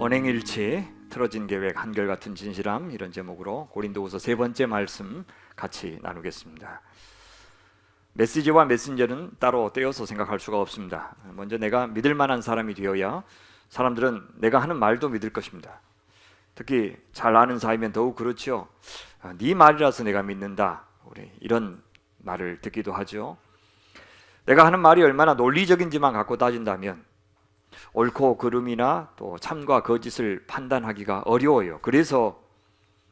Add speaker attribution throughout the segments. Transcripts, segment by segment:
Speaker 1: 언행일치, 틀어진 계획, 한결같은 진실함, 이런 제목으로 고린도후서 세 번째 말씀 같이 나누겠습니다. 메시지와 메신저는 따로 떼어서 생각할 수가 없습니다. 먼저 내가 믿을 만한 사람이 되어야 사람들은 내가 하는 말도 믿을 것입니다. 특히 잘 아는 사이면 더욱 그렇죠. 네 말이라서 내가 믿는다, 우리 이런 말을 듣기도 하죠. 내가 하는 말이 얼마나 논리적인지만 갖고 따진다면 옳고 그름이나 또 참과 거짓을 판단하기가 어려워요. 그래서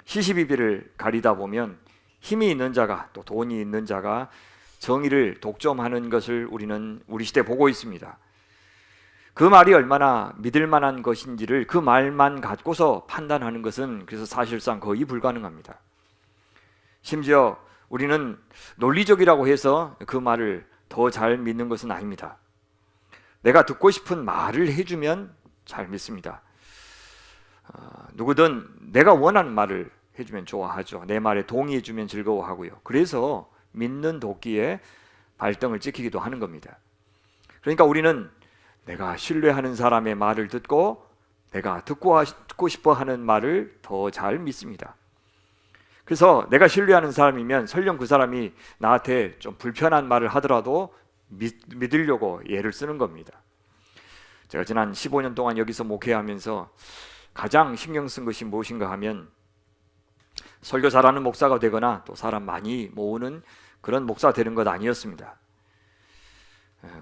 Speaker 1: 시시비비를 가리다 보면 힘이 있는 자가, 또 돈이 있는 자가 정의를 독점하는 것을 우리는 우리 시대에 보고 있습니다. 그 말이 얼마나 믿을 만한 것인지를 그 말만 갖고서 판단하는 것은 그래서 사실상 거의 불가능합니다. 심지어 우리는 논리적이라고 해서 그 말을 더 잘 믿는 것은 아닙니다. 내가 듣고 싶은 말을 해주면 잘 믿습니다. 누구든 내가 원하는 말을 해주면 좋아하죠. 내 말에 동의해주면 즐거워하고요. 그래서 믿는 도끼에 발등을 찍히기도 하는 겁니다. 그러니까 우리는 내가 신뢰하는 사람의 말을 듣고 내가 듣고 싶어 하는 말을 더 잘 믿습니다. 그래서 내가 신뢰하는 사람이면 설령 그 사람이 나한테 좀 불편한 말을 하더라도 믿으려고 애를 쓰는 겁니다. 제가 지난 15년 동안 여기서 목회하면서 가장 신경 쓴 것이 무엇인가 하면 설교 잘하는 목사가 되거나 또 사람 많이 모으는 그런 목사가 되는 것 아니었습니다.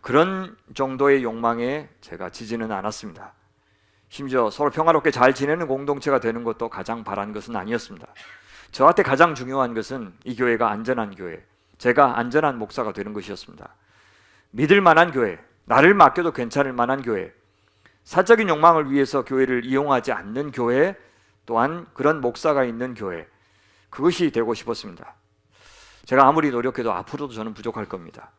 Speaker 1: 그런 정도의 욕망에 제가 지지는 않았습니다. 심지어 서로 평화롭게 잘 지내는 공동체가 되는 것도 가장 바란 것은 아니었습니다. 저한테 가장 중요한 것은 이 교회가 안전한 교회, 제가 안전한 목사가 되는 것이었습니다. 믿을 만한 교회, 나를 맡겨도 괜찮을 만한 교회, 사적인 욕망을 위해서 교회를 이용하지 않는 교회, 또한 그런 목사가 있는 교회, 그것이 되고 싶었습니다. 제가 아무리 노력해도 앞으로도 저는 부족할 겁니다.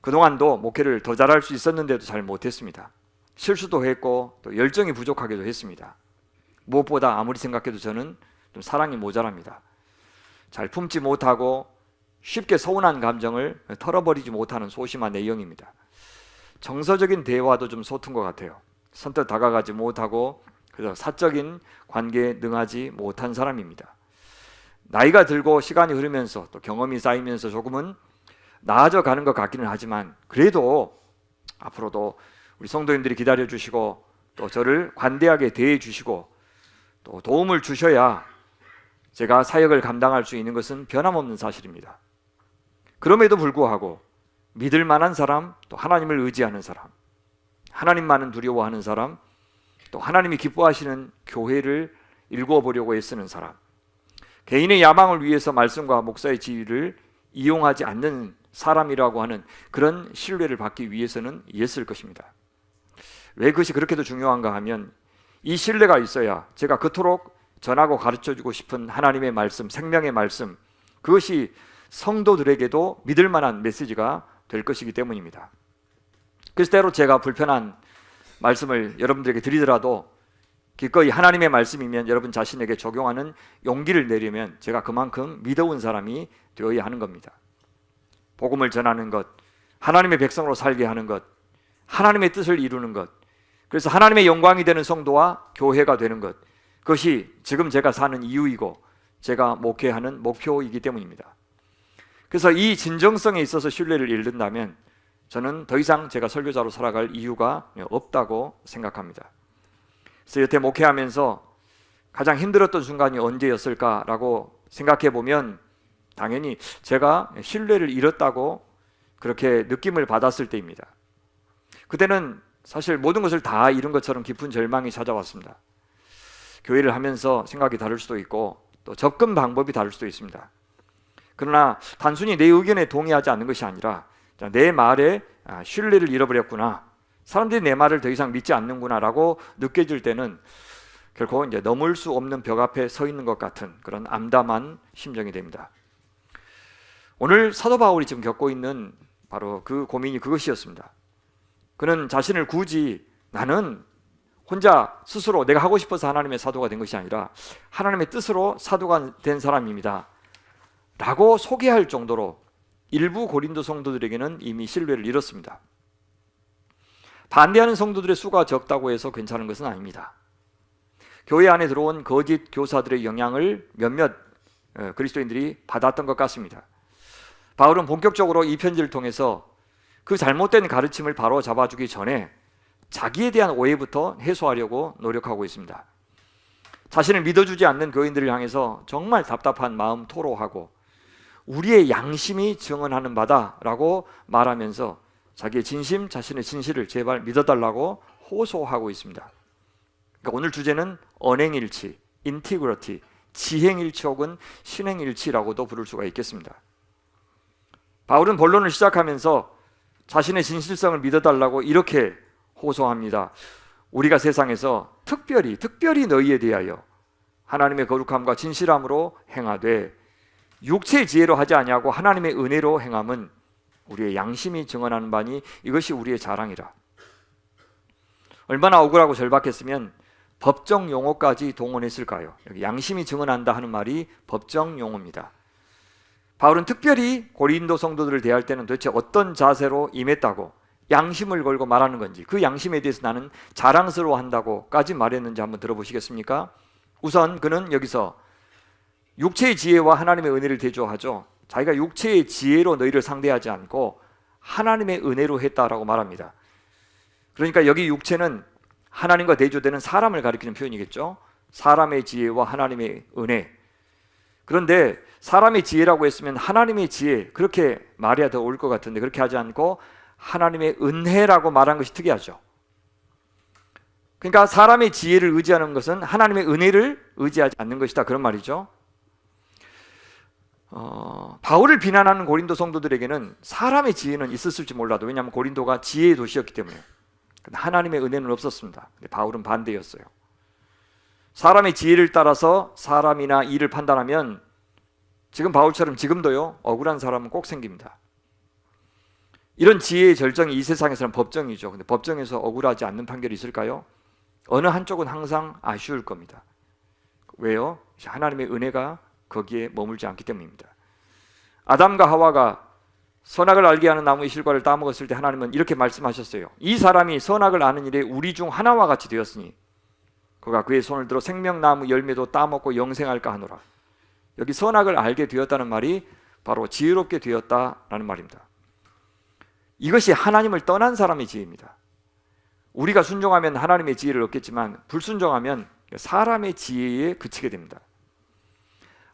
Speaker 1: 그동안도 목회를 더 잘할 수 있었는데도 잘 못했습니다. 실수도 했고 또 열정이 부족하기도 했습니다. 무엇보다 아무리 생각해도 저는 좀 사랑이 모자랍니다. 잘 품지 못하고 쉽게 서운한 감정을 털어버리지 못하는 소심한 A형입니다. 정서적인 대화도 좀 서툰 것 같아요. 선뜻 다가가지 못하고 그래서 사적인 관계에 능하지 못한 사람입니다. 나이가 들고 시간이 흐르면서 또 경험이 쌓이면서 조금은 나아져 가는 것 같기는 하지만 그래도 앞으로도 우리 성도님들이 기다려주시고 또 저를 관대하게 대해주시고 또 도움을 주셔야 제가 사역을 감당할 수 있는 것은 변함없는 사실입니다. 그럼에도 불구하고 믿을 만한 사람, 또 하나님을 의지하는 사람, 하나님만은 두려워하는 사람, 또 하나님이 기뻐하시는 교회를 일구어 보려고 애쓰는 사람, 개인의 야망을 위해서 말씀과 목사의 지위를 이용하지 않는 사람이라고 하는 그런 신뢰를 받기 위해서는 애쓸 것입니다. 왜 그것이 그렇게도 중요한가 하면 이 신뢰가 있어야 제가 그토록 전하고 가르쳐주고 싶은 하나님의 말씀, 생명의 말씀, 그것이 성도들에게도 믿을 만한 메시지가 될 것이기 때문입니다. 그래서 때로 제가 불편한 말씀을 여러분들에게 드리더라도 기꺼이 하나님의 말씀이면 여러분 자신에게 적용하는 용기를 내려면 제가 그만큼 믿어온 사람이 되어야 하는 겁니다. 복음을 전하는 것, 하나님의 백성으로 살게 하는 것, 하나님의 뜻을 이루는 것, 그래서 하나님의 영광이 되는 성도와 교회가 되는 것, 그것이 지금 제가 사는 이유이고 제가 목회하는 목표이기 때문입니다. 그래서 이 진정성에 있어서 신뢰를 잃는다면 저는 더 이상 제가 설교자로 살아갈 이유가 없다고 생각합니다. 그래서 여태 목회하면서 가장 힘들었던 순간이 언제였을까라고 생각해 보면 당연히 제가 신뢰를 잃었다고 그렇게 느낌을 받았을 때입니다. 그때는 사실 모든 것을 다 잃은 것처럼 깊은 절망이 찾아왔습니다. 교회를 하면서 생각이 다를 수도 있고 또 접근 방법이 다를 수도 있습니다. 그러나 단순히 내 의견에 동의하지 않는 것이 아니라 내 말에 신뢰를 잃어버렸구나, 사람들이 내 말을 더 이상 믿지 않는구나 라고 느껴질 때는 결코 이제 넘을 수 없는 벽 앞에 서 있는 것 같은 그런 암담한 심정이 됩니다. 오늘 사도 바울이 지금 겪고 있는 바로 그 고민이 그것이었습니다. 그는 자신을 굳이 나는 혼자 스스로 내가 하고 싶어서 하나님의 사도가 된 것이 아니라 하나님의 뜻으로 사도가 된 사람입니다 라고 소개할 정도로 일부 고린도 성도들에게는 이미 신뢰를 잃었습니다. 반대하는 성도들의 수가 적다고 해서 괜찮은 것은 아닙니다. 교회 안에 들어온 거짓 교사들의 영향을 몇몇 그리스도인들이 받았던 것 같습니다. 바울은 본격적으로 이 편지를 통해서 그 잘못된 가르침을 바로 잡아주기 전에 자기에 대한 오해부터 해소하려고 노력하고 있습니다. 자신을 믿어주지 않는 교인들을 향해서 정말 답답한 마음 토로하고 우리의 양심이 증언하는 바다라고 말하면서 자기의 진심, 자신의 진실을 제발 믿어달라고 호소하고 있습니다. 그러니까 오늘 주제는 언행일치, 인티그리티, 지행일치 혹은 신행일치라고도 부를 수가 있겠습니다. 바울은 본론을 시작하면서 자신의 진실성을 믿어달라고 이렇게 호소합니다. 우리가 세상에서 특별히 너희에 대하여 하나님의 거룩함과 진실함으로 행하되 육체의 지혜로 하지 아니하고 하나님의 은혜로 행함은 우리의 양심이 증언하는 바니 이것이 우리의 자랑이라. 얼마나 억울하고 절박했으면 법정 용어까지 동원했을까요? 여기 양심이 증언한다 하는 말이 법정 용어입니다. 바울은 특별히 고린도 성도들을 대할 때는 도대체 어떤 자세로 임했다고 양심을 걸고 말하는 건지, 그 양심에 대해서 나는 자랑스러워한다고까지 말했는지 한번 들어보시겠습니까? 우선 그는 여기서 육체의 지혜와 하나님의 은혜를 대조하죠. 자기가 육체의 지혜로 너희를 상대하지 않고 하나님의 은혜로 했다라고 말합니다. 그러니까 여기 육체는 하나님과 대조되는 사람을 가리키는 표현이겠죠. 사람의 지혜와 하나님의 은혜. 그런데 사람의 지혜라고 했으면 하나님의 지혜, 그렇게 말해야 더 올 것 같은데 그렇게 하지 않고 하나님의 은혜라고 말한 것이 특이하죠. 그러니까 사람의 지혜를 의지하는 것은 하나님의 은혜를 의지하지 않는 것이다, 그런 말이죠. 바울을 비난하는 고린도 성도들에게는 사람의 지혜는 있었을지 몰라도, 왜냐하면 고린도가 지혜의 도시였기 때문에, 하나님의 은혜는 없었습니다. 근데 바울은 반대였어요. 사람의 지혜를 따라서 사람이나 일을 판단하면 지금 바울처럼 지금도요 억울한 사람은 꼭 생깁니다. 이런 지혜의 절정이 이 세상에서는 법정이죠. 근데 법정에서 억울하지 않는 판결이 있을까요? 어느 한쪽은 항상 아쉬울 겁니다. 왜요? 하나님의 은혜가 거기에 머물지 않기 때문입니다. 아담과 하와가 선악을 알게 하는 나무의 실과를 따먹었을 때 하나님은 이렇게 말씀하셨어요. 이 사람이 선악을 아는 일에 우리 중 하나와 같이 되었으니 그가 그의 손을 들어 생명나무 열매도 따먹고 영생할까 하노라. 여기 선악을 알게 되었다는 말이 바로 지혜롭게 되었다라는 말입니다. 이것이 하나님을 떠난 사람의 지혜입니다. 우리가 순종하면 하나님의 지혜를 얻겠지만 불순종하면 사람의 지혜에 그치게 됩니다.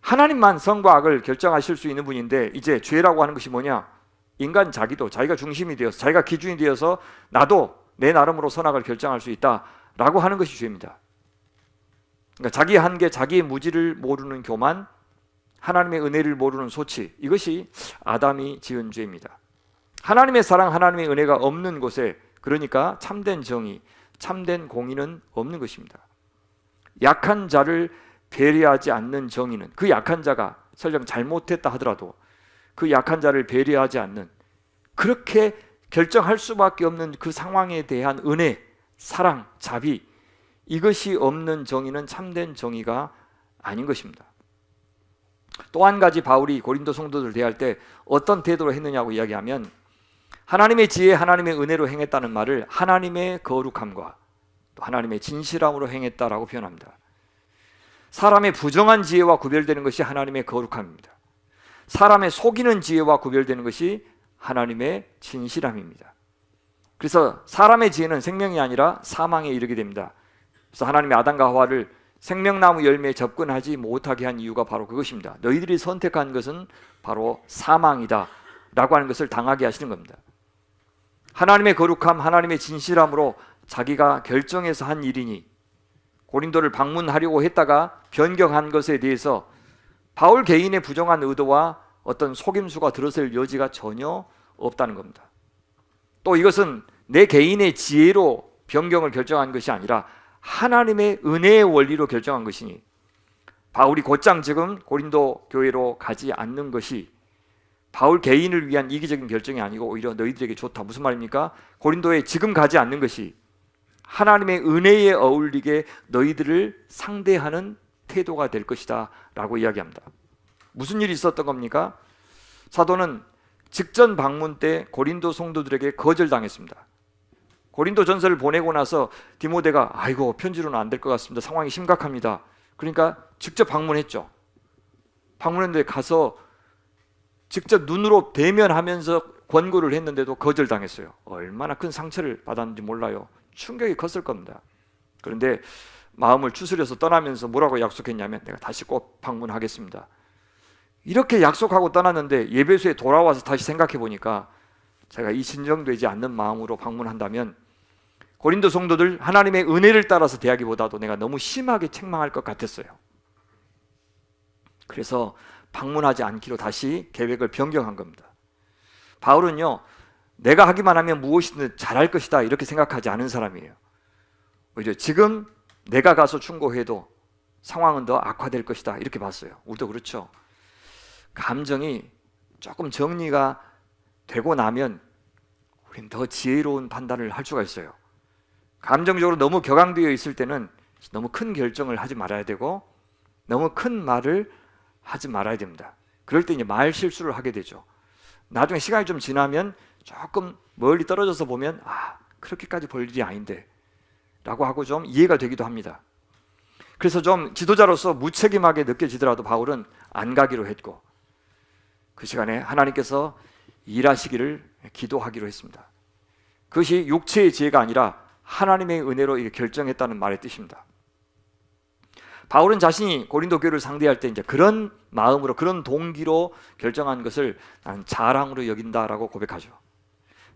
Speaker 1: 하나님만 선과 악을 결정하실 수 있는 분인데 이제 죄라고 하는 것이 뭐냐? 인간 자기도 자기가 중심이 되어서 자기가 기준이 되어서 나도 내 나름으로 선악을 결정할 수 있다라고 하는 것이 죄입니다. 그러니까 자기의 한계, 자기의 무지를 모르는 교만, 하나님의 은혜를 모르는 소치, 이것이 아담이 지은 죄입니다. 하나님의 사랑, 하나님의 은혜가 없는 곳에, 그러니까 참된 정의, 참된 공의는 없는 것입니다. 약한 자를 배려하지 않는 정의는, 그 약한 자가 설령 잘못했다 하더라도 그 약한 자를 배려하지 않는, 그렇게 결정할 수밖에 없는 그 상황에 대한 은혜, 사랑, 자비, 이것이 없는 정의는 참된 정의가 아닌 것입니다. 또 한 가지 바울이 고린도 성도들을 대할 때 어떤 태도로 했느냐고 이야기하면, 하나님의 지혜, 하나님의 은혜로 행했다는 말을 하나님의 거룩함과 또 하나님의 진실함으로 행했다라고 표현합니다. 사람의 부정한 지혜와 구별되는 것이 하나님의 거룩함입니다. 사람의 속이는 지혜와 구별되는 것이 하나님의 진실함입니다. 그래서 사람의 지혜는 생명이 아니라 사망에 이르게 됩니다. 그래서 하나님이 아담과 하와를 생명나무 열매에 접근하지 못하게 한 이유가 바로 그것입니다. 너희들이 선택한 것은 바로 사망이다 라고 하는 것을 당하게 하시는 겁니다. 하나님의 거룩함, 하나님의 진실함으로 자기가 결정해서 한 일이니 고린도를 방문하려고 했다가 변경한 것에 대해서 바울 개인의 부정한 의도와 어떤 속임수가 들어설 여지가 전혀 없다는 겁니다. 또 이것은 내 개인의 지혜로 변경을 결정한 것이 아니라 하나님의 은혜의 원리로 결정한 것이니, 바울이 곧장 지금 고린도 교회로 가지 않는 것이 바울 개인을 위한 이기적인 결정이 아니고 오히려 너희들에게 좋다. 무슨 말입니까? 고린도에 지금 가지 않는 것이 하나님의 은혜에 어울리게 너희들을 상대하는 태도가 될 것이다 라고 이야기합니다. 무슨 일이 있었던 겁니까? 사도는 직전 방문 때 고린도 성도들에게 거절당했습니다. 고린도 전서를 보내고 나서 디모데가 아이고 편지로는 안 될 것 같습니다. 상황이 심각합니다. 그러니까 직접 방문했죠. 방문했는데 가서 직접 눈으로 대면하면서 권고를 했는데도 거절당했어요. 얼마나 큰 상처를 받았는지 몰라요. 충격이 컸을 겁니다. 그런데 마음을 추스려서 떠나면서 뭐라고 약속했냐면 내가 다시 꼭 방문하겠습니다. 이렇게 약속하고 떠났는데 예배소에 돌아와서 다시 생각해 보니까 제가 이 진정되지 않는 마음으로 방문한다면 고린도 성도들 하나님의 은혜를 따라서 대하기보다도 내가 너무 심하게 책망할 것 같았어요. 그래서 방문하지 않기로 다시 계획을 변경한 겁니다. 바울은요, 내가 하기만 하면 무엇이든 잘할 것이다 이렇게 생각하지 않은 사람이에요. 오히려 지금 내가 가서 충고해도 상황은 더 악화될 것이다 이렇게 봤어요. 우리도 그렇죠. 감정이 조금 정리가 되고 나면 우리는 더 지혜로운 판단을 할 수가 있어요. 감정적으로 너무 격앙되어 있을 때는 너무 큰 결정을 하지 말아야 되고 너무 큰 말을 하지 말아야 됩니다. 그럴 때 이제 말 실수를 하게 되죠. 나중에 시간이 좀 지나면 조금 멀리 떨어져서 보면 그렇게까지 볼 일이 아닌데 라고 하고 좀 이해가 되기도 합니다. 그래서 좀 지도자로서 무책임하게 느껴지더라도 바울은 안 가기로 했고 그 시간에 하나님께서 일하시기를 기도하기로 했습니다. 그것이 육체의 지혜가 아니라 하나님의 은혜로 결정했다는 말의 뜻입니다. 바울은 자신이 고린도 교회를 상대할 때 이제 그런 마음으로 그런 동기로 결정한 것을 나는 자랑으로 여긴다라고 고백하죠.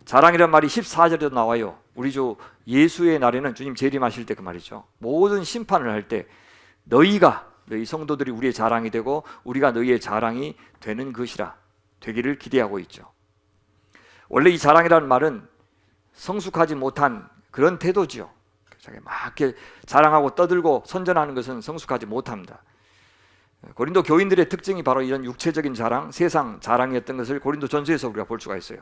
Speaker 1: 자랑이란 말이 14절에도 나와요. 우리 주 예수의 날에는 주님 재림하실 때 그 말이죠. 모든 심판을 할 때 너희 성도들이 우리의 자랑이 되고 우리가 너희의 자랑이 되는 것이라 되기를 기대하고 있죠. 원래 이 자랑이라는 말은 성숙하지 못한 그런 태도지요. 막 이렇게 자랑하고 떠들고 선전하는 것은 성숙하지 못합니다. 고린도 교인들의 특징이 바로 이런 육체적인 자랑, 세상 자랑이었던 것을 고린도 전서에서 우리가 볼 수가 있어요.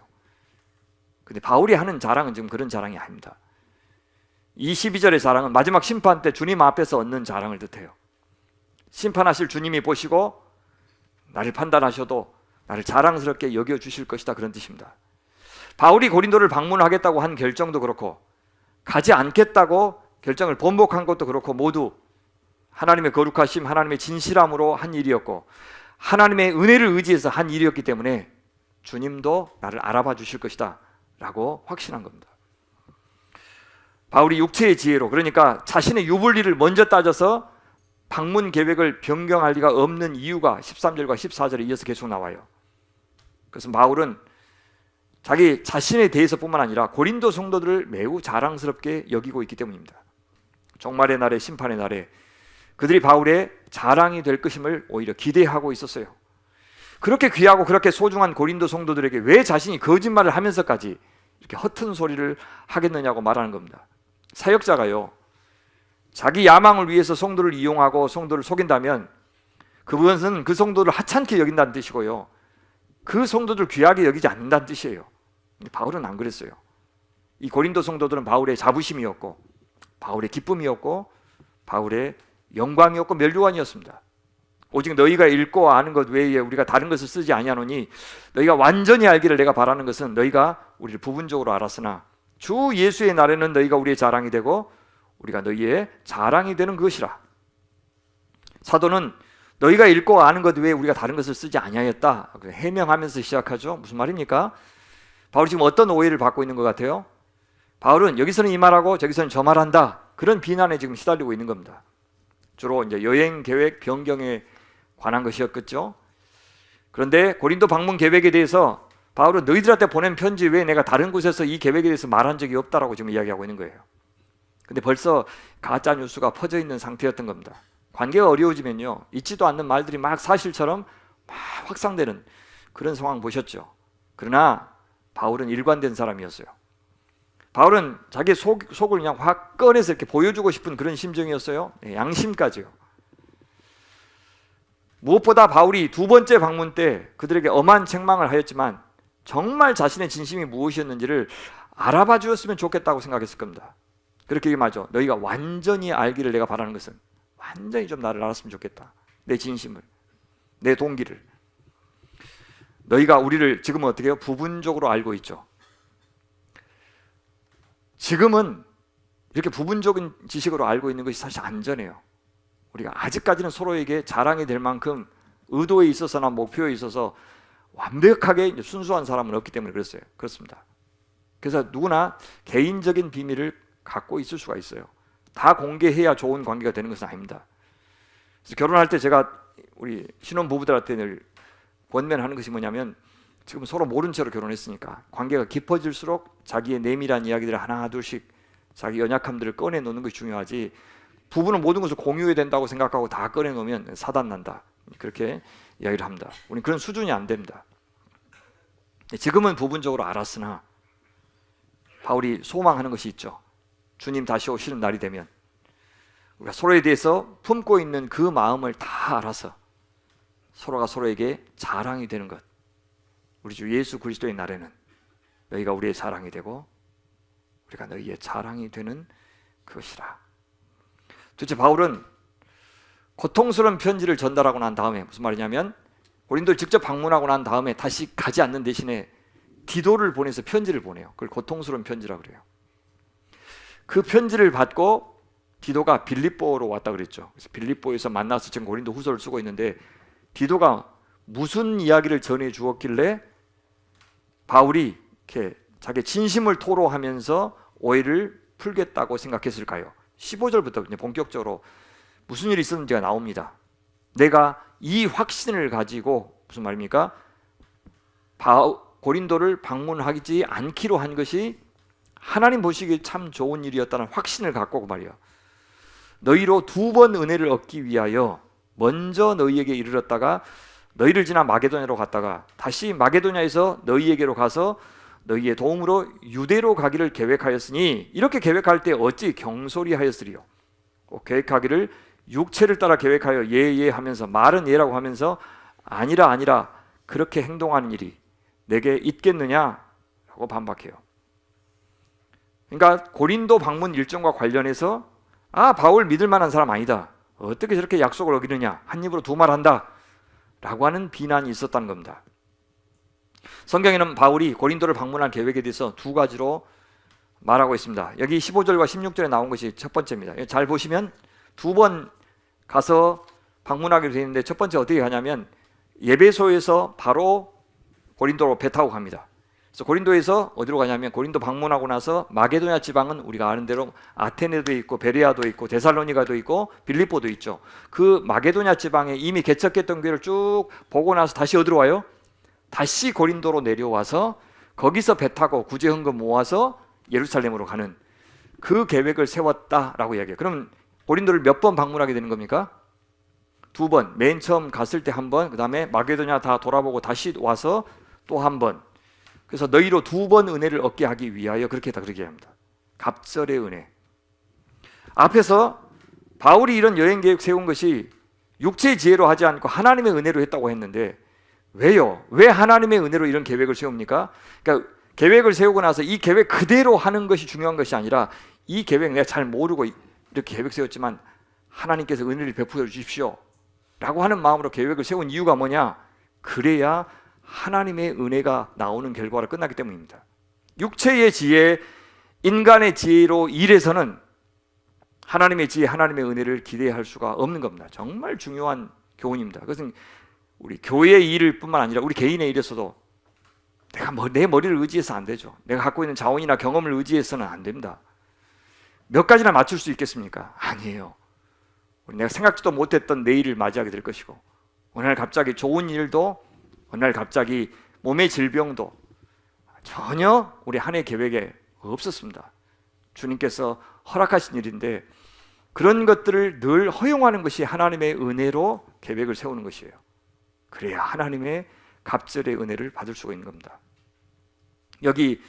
Speaker 1: 근데 바울이 하는 자랑은 지금 그런 자랑이 아닙니다. 이 12절의 자랑은 마지막 심판 때 주님 앞에서 얻는 자랑을 뜻해요. 심판하실 주님이 보시고 나를 판단하셔도 나를 자랑스럽게 여겨주실 것이다 그런 뜻입니다. 바울이 고린도를 방문하겠다고 한 결정도 그렇고 가지 않겠다고 결정을 번복한 것도 그렇고 모두 하나님의 거룩하심, 하나님의 진실함으로 한 일이었고 하나님의 은혜를 의지해서 한 일이었기 때문에 주님도 나를 알아봐 주실 것이다 라고 확신한 겁니다. 바울이 육체의 지혜로, 그러니까 자신의 유불리를 먼저 따져서 방문 계획을 변경할 리가 없는 이유가 13절과 14절에 이어서 계속 나와요. 그래서 바울은 자기 자신에 대해서뿐만 아니라 고린도 성도들을 매우 자랑스럽게 여기고 있기 때문입니다. 종말의 날에, 심판의 날에 그들이 바울의 자랑이 될 것임을 오히려 기대하고 있었어요. 그렇게 귀하고 그렇게 소중한 고린도 성도들에게 왜 자신이 거짓말을 하면서까지 이렇게 허튼 소리를 하겠느냐고 말하는 겁니다. 사역자가요, 자기 야망을 위해서 성도를 이용하고 성도를 속인다면 그것은 그 성도를 하찮게 여긴다는 뜻이고요, 그 성도들 귀하게 여기지 않는다는 뜻이에요. 근데 바울은 안 그랬어요. 이 고린도 성도들은 바울의 자부심이었고 바울의 기쁨이었고 바울의 영광이었고 멸류관이었습니다. 오직 너희가 읽고 아는 것 외에 우리가 다른 것을 쓰지 아니하노니 너희가 완전히 알기를 내가 바라는 것은 너희가 우리를 부분적으로 알았으나 주 예수의 날에는 너희가 우리의 자랑이 되고 우리가 너희의 자랑이 되는 것이라. 사도는 너희가 읽고 아는 것 외에 우리가 다른 것을 쓰지 아니하였다 해명하면서 시작하죠. 무슨 말입니까? 바울이 지금 어떤 오해를 받고 있는 것 같아요? 바울은 여기서는 이 말하고 저기서는 저 말한다 그런 비난에 지금 시달리고 있는 겁니다. 주로 이제 여행 계획 변경에 관한 것이었겠죠. 그런데 고린도 방문 계획에 대해서 바울은 너희들한테 보낸 편지 외에 내가 다른 곳에서 이 계획에 대해서 말한 적이 없다라고 지금 이야기하고 있는 거예요. 근데 벌써 가짜 뉴스가 퍼져 있는 상태였던 겁니다. 관계가 어려워지면요, 있지도 않는 말들이 막 사실처럼 막 확산되는 그런 상황 보셨죠. 그러나 바울은 일관된 사람이었어요. 바울은 자기 속을 그냥 확 꺼내서 이렇게 보여주고 싶은 그런 심정이었어요. 양심까지요. 무엇보다 바울이 두 번째 방문 때 그들에게 엄한 책망을 하였지만 정말 자신의 진심이 무엇이었는지를 알아봐 주었으면 좋겠다고 생각했을 겁니다. 그렇게 얘기하죠. 너희가 완전히 알기를 내가 바라는 것은 완전히 좀 나를 알았으면 좋겠다. 내 진심을, 내 동기를. 너희가 우리를 지금은 어떻게 해요? 부분적으로 알고 있죠. 지금은 이렇게 부분적인 지식으로 알고 있는 것이 사실 안전해요. 우리가 아직까지는 서로에게 자랑이 될 만큼 의도에 있어서나 목표에 있어서 완벽하게 순수한 사람은 없기 때문에 그렇습니다. 그래서 누구나 개인적인 비밀을 갖고 있을 수가 있어요. 다 공개해야 좋은 관계가 되는 것은 아닙니다. 그래서 결혼할 때 제가 우리 신혼부부들한테 늘 권면하는 것이 뭐냐면, 지금 서로 모른 채로 결혼했으니까 관계가 깊어질수록 자기의 내밀한 이야기들을 하나 둘씩 자기 연약함들을 꺼내놓는 것이 중요하지, 부부는 모든 것을 공유해야 된다고 생각하고 다 꺼내놓으면 사단 난다, 그렇게 이야기를 합니다. 우리는 그런 수준이 안 됩니다. 지금은 부분적으로 알았으나 바울이 소망하는 것이 있죠. 주님 다시 오시는 날이 되면 우리가 서로에 대해서 품고 있는 그 마음을 다 알아서 서로가 서로에게 자랑이 되는 것. 우리 주 예수 그리스도의 날에는 너희가 우리의 자랑이 되고 우리가 너희의 자랑이 되는 것이라. 도대체 바울은 고통스러운 편지를 전달하고 난 다음에 무슨 말이냐면, 고린도를 직접 방문하고 난 다음에 다시 가지 않는 대신에 디도를 보내서 편지를 보내요. 그걸 고통스러운 편지라고 그래요. 그 편지를 받고 디도가 빌립보로 왔다 그랬죠. 그래서 빌립보에서 만나서 지금 고린도 후서를 쓰고 있는데, 디도가 무슨 이야기를 전해 주었길래 바울이 이렇게 자기 진심을 토로하면서 오해를 풀겠다고 생각했을까요? 15절부터 이제 본격적으로 무슨 일이 있었는지가 나옵니다. 내가 이 확신을 가지고, 무슨 말입니까? 고린도를 방문하지 않기로 한 것이 하나님 보시기에 참 좋은 일이었다는 확신을 갖고 그 말이야. 너희로 2번 은혜를 얻기 위하여 먼저 너희에게 이르렀다가 너희를 지나 마게도냐로 갔다가 다시 마게도냐에서 너희에게로 가서 너희의 도움으로 유대로 가기를 계획하였으니, 이렇게 계획할 때 어찌 경솔히 하였으리요. 계획하기를 육체를 따라 계획하여 예 하면서, 말은 예라고 하면서 아니라 그렇게 행동하는 일이 내게 있겠느냐라고 반박해요. 그러니까 고린도 방문 일정과 관련해서 바울 믿을 만한 사람 아니다, 어떻게 저렇게 약속을 어기느냐, 한 입으로 두 말 한다 라고 하는 비난이 있었다는 겁니다. 성경에는 바울이 고린도를 방문할 계획에 대해서 2가지로 말하고 있습니다. 여기 15절과 16절에 나온 것이 첫 번째입니다. 잘 보시면 2번 가서 방문하기로 되어 있는데, 첫 번째 어떻게 가냐면 예배소에서 바로 고린도로 배 타고 갑니다. 그래서 고린도에서 어디로 가냐면, 고린도 방문하고 나서 마게도냐 지방은 우리가 아는 대로 아테네도 있고 베레아도 있고 데살로니가도 있고 빌립보도 있죠. 그 마게도냐 지방에 이미 개척했던 교회를 쭉 보고 나서 다시 어디로 와요? 다시 고린도로 내려와서 거기서 배 타고 구제 헌금 모아서 예루살렘으로 가는 그 계획을 세웠다라고 이야기해요. 그럼 고린도를 몇 번 방문하게 되는 겁니까? 2번. 맨 처음 갔을 때 1번, 그 다음에 마게도냐 다 돌아보고 다시 와서 또 1번. 그래서 너희로 2번 은혜를 얻게 하기 위하여 그렇게 합니다. 갑절의 은혜. 앞에서 바울이 이런 여행 계획 세운 것이 육체의 지혜로 하지 않고 하나님의 은혜로 했다고 했는데, 왜요? 왜 하나님의 은혜로 이런 계획을 세웁니까? 그러니까 계획을 세우고 나서 이 계획 그대로 하는 것이 중요한 것이 아니라, 이 계획 내가 잘 모르고 이렇게 계획 세웠지만 하나님께서 은혜를 베풀어 주십시오 라고 하는 마음으로 계획을 세운 이유가 뭐냐? 그래야 하나님의 은혜가 나오는 결과로 끝나기 때문입니다. 육체의 지혜, 인간의 지혜로 일해서는 하나님의 지혜, 하나님의 은혜를 기대할 수가 없는 겁니다. 정말 중요한 교훈입니다. 그것은 우리 교회의 일을 뿐만 아니라 우리 개인의 일에서도 내가 내 머리를 의지해서 안 되죠. 내가 갖고 있는 자원이나 경험을 의지해서는 안 됩니다. 몇 가지나 맞출 수 있겠습니까? 아니에요. 내가 생각지도 못했던 내일을 맞이하게 될 것이고, 어느 날 갑자기 좋은 일도, 어느 날 갑자기 몸의 질병도 전혀 우리 한 해 계획에 없었습니다. 주님께서 허락하신 일인데, 그런 것들을 늘 허용하는 것이 하나님의 은혜로 계획을 세우는 것이에요. 그래야 하나님의 갑절의 은혜를 받을 수가 있는 겁니다. 여기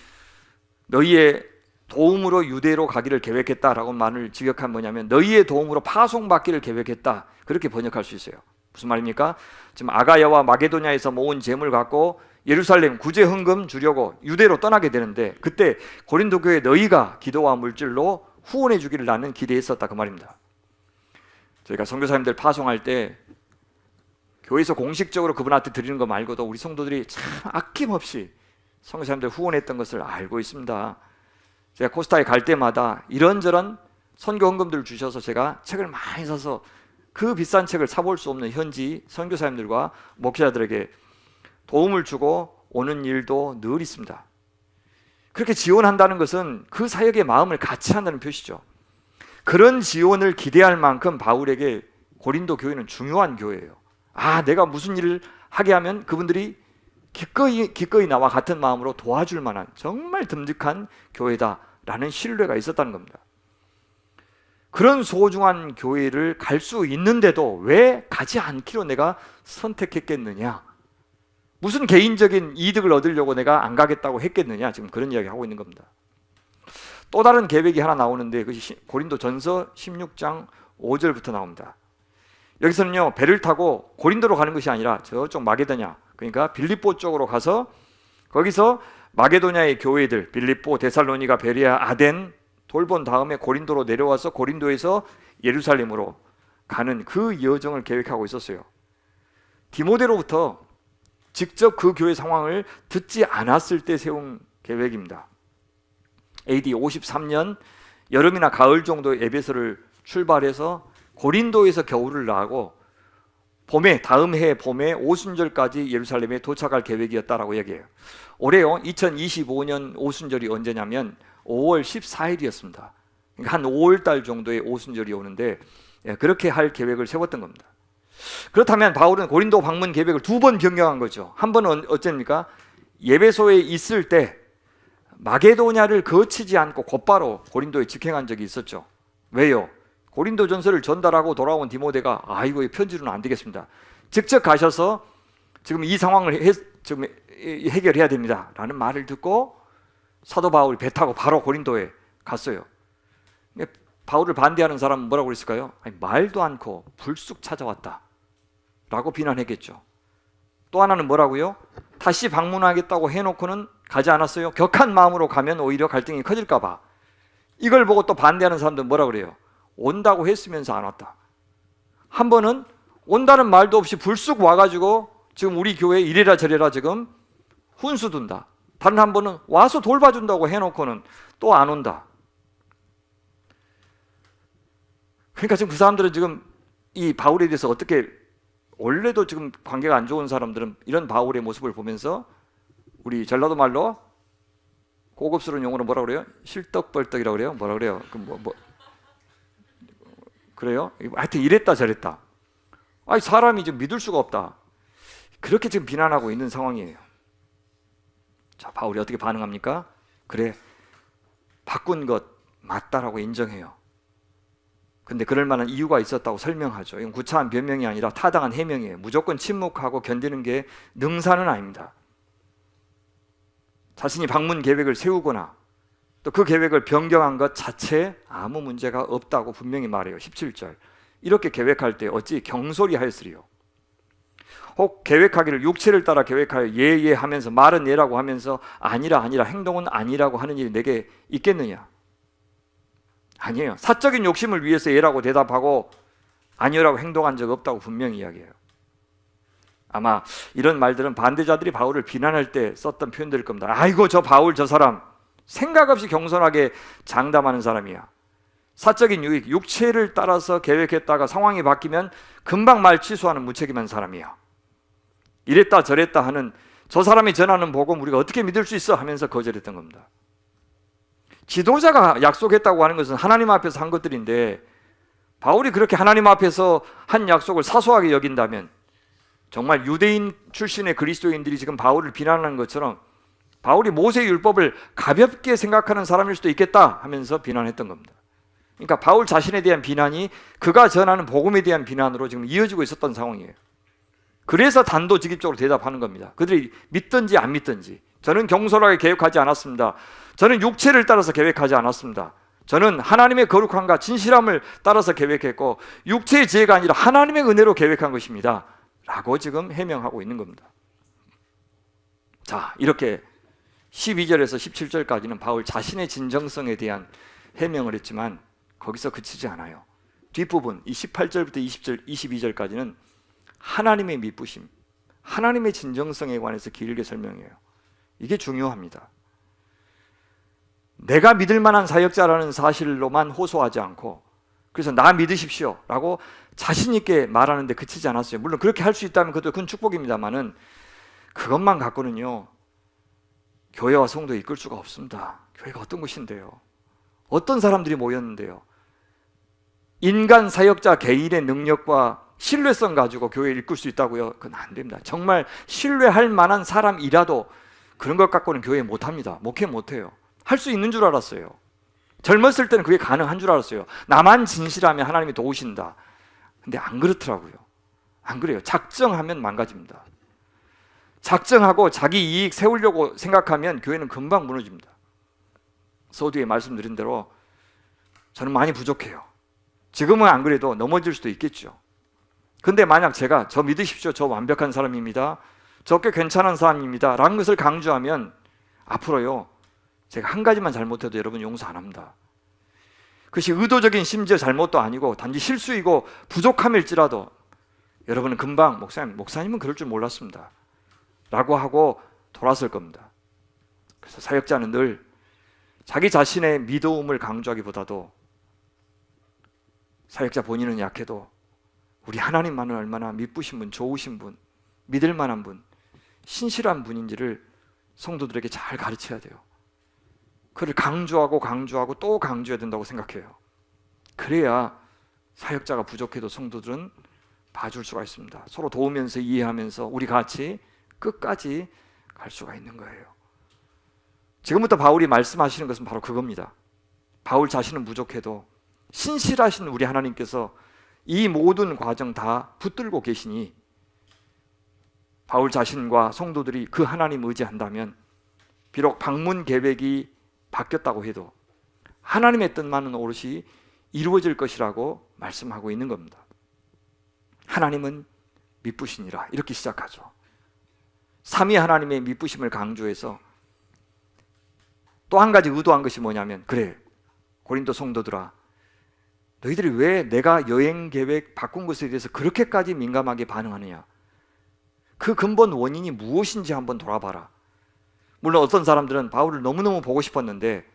Speaker 1: 너희의 도움으로 유대로 가기를 계획했다라고 말을 직역한 뭐냐면, 너희의 도움으로 파송받기를 계획했다, 그렇게 번역할 수 있어요. 무슨 말입니까? 지금 아가야와 마게도냐에서 모은 재물 갖고 예루살렘 구제 헌금 주려고 유대로 떠나게 되는데, 그때 고린도 교회 너희가 기도와 물질로 후원해 주기를 나는 기대했었다, 그 말입니다. 저희가 선교사님들 파송할 때 교회에서 공식적으로 그분한테 드리는 거 말고도 우리 성도들이 참 아낌없이 선교사님들 후원했던 것을 알고 있습니다. 제가 코스타에 갈 때마다 이런저런 선교 헌금들을 주셔서 제가 책을 많이 사서 그 비싼 책을 사볼 수 없는 현지 선교사님들과 목회자들에게 도움을 주고 오는 일도 늘 있습니다. 그렇게 지원한다는 것은 그 사역의 마음을 같이 한다는 표시죠. 그런 지원을 기대할 만큼 바울에게 고린도 교회는 중요한 교회예요. 내가 무슨 일을 하게 하면 그분들이 기꺼이 나와 같은 마음으로 도와줄 만한 정말 듬직한 교회다라는 신뢰가 있었다는 겁니다. 그런 소중한 교회를 갈 수 있는데도 왜 가지 않기로 내가 선택했겠느냐? 무슨 개인적인 이득을 얻으려고 내가 안 가겠다고 했겠느냐? 지금 그런 이야기 하고 있는 겁니다. 또 다른 계획이 하나 나오는데 그것이 고린도전서 16장 5절부터 나옵니다. 여기서는요, 배를 타고 고린도로 가는 것이 아니라 저쪽 마게도냐, 그러니까 빌립보 쪽으로 가서 거기서 마게도냐의 교회들, 빌립보, 데살로니가, 베레아, 아덴 돌본 다음에 고린도로 내려와서 고린도에서 예루살렘으로 가는 그 여정을 계획하고 있었어요. 디모데로부터 직접 그 교회 상황을 듣지 않았을 때 세운 계획입니다. AD 53년 여름이나 가을 정도 에베소를 출발해서 고린도에서 겨울을 나고 다음 해 봄에 오순절까지 예루살렘에 도착할 계획이었다라고 얘기해요. 올해요, 2025년 오순절이 언제냐면 5월 14일이었습니다. 그러니까 한 5월달 정도의 오순절이 오는데 그렇게 할 계획을 세웠던 겁니다. 그렇다면 바울은 고린도 방문 계획을 2번 변경한 거죠. 한 번은 어쩝니까? 예배소에 있을 때 마게도냐를 거치지 않고 곧바로 고린도에 직행한 적이 있었죠. 왜요? 고린도 전서를 전달하고 돌아온 디모데가 이거 편지로는 안 되겠습니다. 직접 가셔서 지금 이 상황을 지금 해결해야 됩니다 라는 말을 듣고 사도 바울이 배 타고 바로 고린도에 갔어요. 바울을 반대하는 사람은 뭐라고 그랬을까요? 말도 않고 불쑥 찾아왔다 라고 비난했겠죠. 또 하나는 뭐라고요? 다시 방문하겠다고 해놓고는 가지 않았어요. 격한 마음으로 가면 오히려 갈등이 커질까 봐. 이걸 보고 또 반대하는 사람들은 뭐라고 그래요? 온다고 했으면서 안 왔다. 한 번은 온다는 말도 없이 불쑥 와가지고 지금 우리 교회에 이래라 저래라 지금 훈수 둔다. 다른 한 번은 와서 돌봐준다고 해놓고는 또 안 온다. 그러니까 지금 그 사람들은 지금 이 바울에 대해서 어떻게, 원래도 지금 관계가 안 좋은 사람들은 이런 바울의 모습을 보면서 우리 전라도 말로 고급스러운 용어로 뭐라고 그래요? 실떡벌떡이라고 그래요? 뭐라고 그래요? 그래요? 하여튼 이랬다 저랬다. 사람이 지금 믿을 수가 없다. 그렇게 지금 비난하고 있는 상황이에요. 자, 바울이 어떻게 반응합니까? 그래, 바꾼 것 맞다라고 인정해요. 근데 그럴 만한 이유가 있었다고 설명하죠. 이건 구차한 변명이 아니라 타당한 해명이에요. 무조건 침묵하고 견디는 게 능사는 아닙니다. 자신이 방문 계획을 세우거나 또 그 계획을 변경한 것 자체에 아무 문제가 없다고 분명히 말해요. 17절. 이렇게 계획할 때 어찌 경솔히 하였으리요. 혹 계획하기를 육체를 따라 계획하여 예예 하면서 말은 예라고 하면서 아니라 행동은 아니라고 하는 일이 내게 있겠느냐? 아니에요. 사적인 욕심을 위해서 예라고 대답하고 아니라고 행동한 적 없다고 분명히 이야기해요. 아마 이런 말들은 반대자들이 바울을 비난할 때 썼던 표현들일 겁니다. 아이고 저 바울 저 사람 생각 없이 경솔하게 장담하는 사람이야. 사적인 유익, 육체를 따라서 계획했다가 상황이 바뀌면 금방 말 취소하는 무책임한 사람이야. 이랬다 저랬다 하는 저 사람이 전하는 복음 우리가 어떻게 믿을 수 있어 하면서 거절했던 겁니다. 지도자가 약속했다고 하는 것은 하나님 앞에서 한 것들인데 바울이 그렇게 하나님 앞에서 한 약속을 사소하게 여긴다면 정말 유대인 출신의 그리스도인들이 지금 바울을 비난하는 것처럼 바울이 모세의 율법을 가볍게 생각하는 사람일 수도 있겠다 하면서 비난했던 겁니다. 그러니까 바울 자신에 대한 비난이 그가 전하는 복음에 대한 비난으로 지금 이어지고 있었던 상황이에요. 그래서 단도직입적으로 대답하는 겁니다. 그들이 믿든지 안 믿든지. 저는 경솔하게 계획하지 않았습니다. 저는 육체를 따라서 계획하지 않았습니다. 저는 하나님의 거룩함과 진실함을 따라서 계획했고 육체의 지혜가 아니라 하나님의 은혜로 계획한 것입니다 라고 지금 해명하고 있는 겁니다. 자, 이렇게 12절에서 17절까지는 바울 자신의 진정성에 대한 해명을 했지만 거기서 그치지 않아요. 뒷부분 이 18절부터 20절, 22절까지는 하나님의 미쁘심, 하나님의 진정성에 관해서 길게 설명해요. 이게 중요합니다. 내가 믿을 만한 사역자라는 사실로만 호소하지 않고, 그래서 나 믿으십시오 라고 자신 있게 말하는데 그치지 않았어요. 물론 그렇게 할 수 있다면 그것도 큰 축복입니다만은 그것만 갖고는요 교회와 성도에 이끌 수가 없습니다. 교회가 어떤 곳인데요? 어떤 사람들이 모였는데요? 인간 사역자 개인의 능력과 신뢰성 가지고 교회를 이끌 수 있다고요? 그건 안 됩니다. 정말 신뢰할 만한 사람이라도 그런 것 갖고는 교회 못합니다. 목회 못해요. 할 수 있는 줄 알았어요. 젊었을 때는 그게 가능한 줄 알았어요. 나만 진실하면 하나님이 도우신다. 근데 안 그렇더라고요. 안 그래요. 작정하면 망가집니다. 작정하고 자기 이익 세우려고 생각하면 교회는 금방 무너집니다. 서두에 말씀드린 대로 저는 많이 부족해요. 지금은 안 그래도 넘어질 수도 있겠죠. 근데 만약 제가 저 믿으십시오, 저 완벽한 사람입니다, 저 꽤 괜찮은 사람입니다 라는 것을 강조하면 앞으로요 제가 한 가지만 잘못해도 여러분 용서 안 합니다. 그것이 의도적인 심지어 잘못도 아니고 단지 실수이고 부족함일지라도 여러분은 금방 목사님은 그럴 줄 몰랐습니다 라고 하고 돌아설 겁니다. 그래서 사역자는 늘 자기 자신의 믿음을 강조하기보다도 사역자 본인은 약해도 우리 하나님만은 얼마나 믿으신 분, 좋으신 분, 믿을 만한 분, 신실한 분인지를 성도들에게 잘 가르쳐야 돼요. 그를 강조하고 또 강조해야 된다고 생각해요. 그래야 사역자가 부족해도 성도들은 봐줄 수가 있습니다. 서로 도우면서 이해하면서 우리 같이 끝까지 갈 수가 있는 거예요. 지금부터 바울이 말씀하시는 것은 바로 그겁니다. 바울 자신은 부족해도 신실하신 우리 하나님께서 이 모든 과정 다 붙들고 계시니 바울 자신과 성도들이 그 하나님 의지한다면 비록 방문 계획이 바뀌었다고 해도 하나님의 뜻만은 오롯이 이루어질 것이라고 말씀하고 있는 겁니다. 하나님은 미쁘시니라 이렇게 시작하죠. 삼위 하나님의 미쁘심을 강조해서 또 한 가지 의도한 것이 뭐냐면, 그래 고린도 성도들아, 너희들이 왜 내가 여행 계획 바꾼 것에 대해서 그렇게까지 민감하게 반응하느냐, 그 근본 원인이 무엇인지 한번 돌아봐라. 물론 어떤 사람들은 바울을 너무너무 보고 싶었는데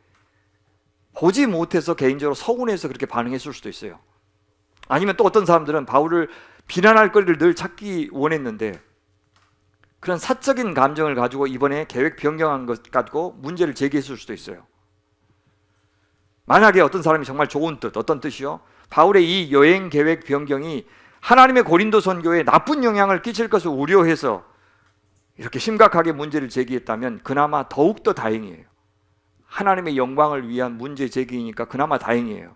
Speaker 1: 보지 못해서 개인적으로 서운해서 그렇게 반응했을 수도 있어요. 아니면 또 어떤 사람들은 바울을 비난할 거리를 늘 찾기 원했는데 그런 사적인 감정을 가지고 이번에 계획 변경한 것 가지고 문제를 제기했을 수도 있어요. 만약에 어떤 사람이 정말 좋은 뜻, 어떤 뜻이요? 바울의 이 여행 계획 변경이 하나님의 고린도 선교에 나쁜 영향을 끼칠 것을 우려해서 이렇게 심각하게 문제를 제기했다면 그나마 더욱더 다행이에요. 하나님의 영광을 위한 문제 제기이니까 그나마 다행이에요.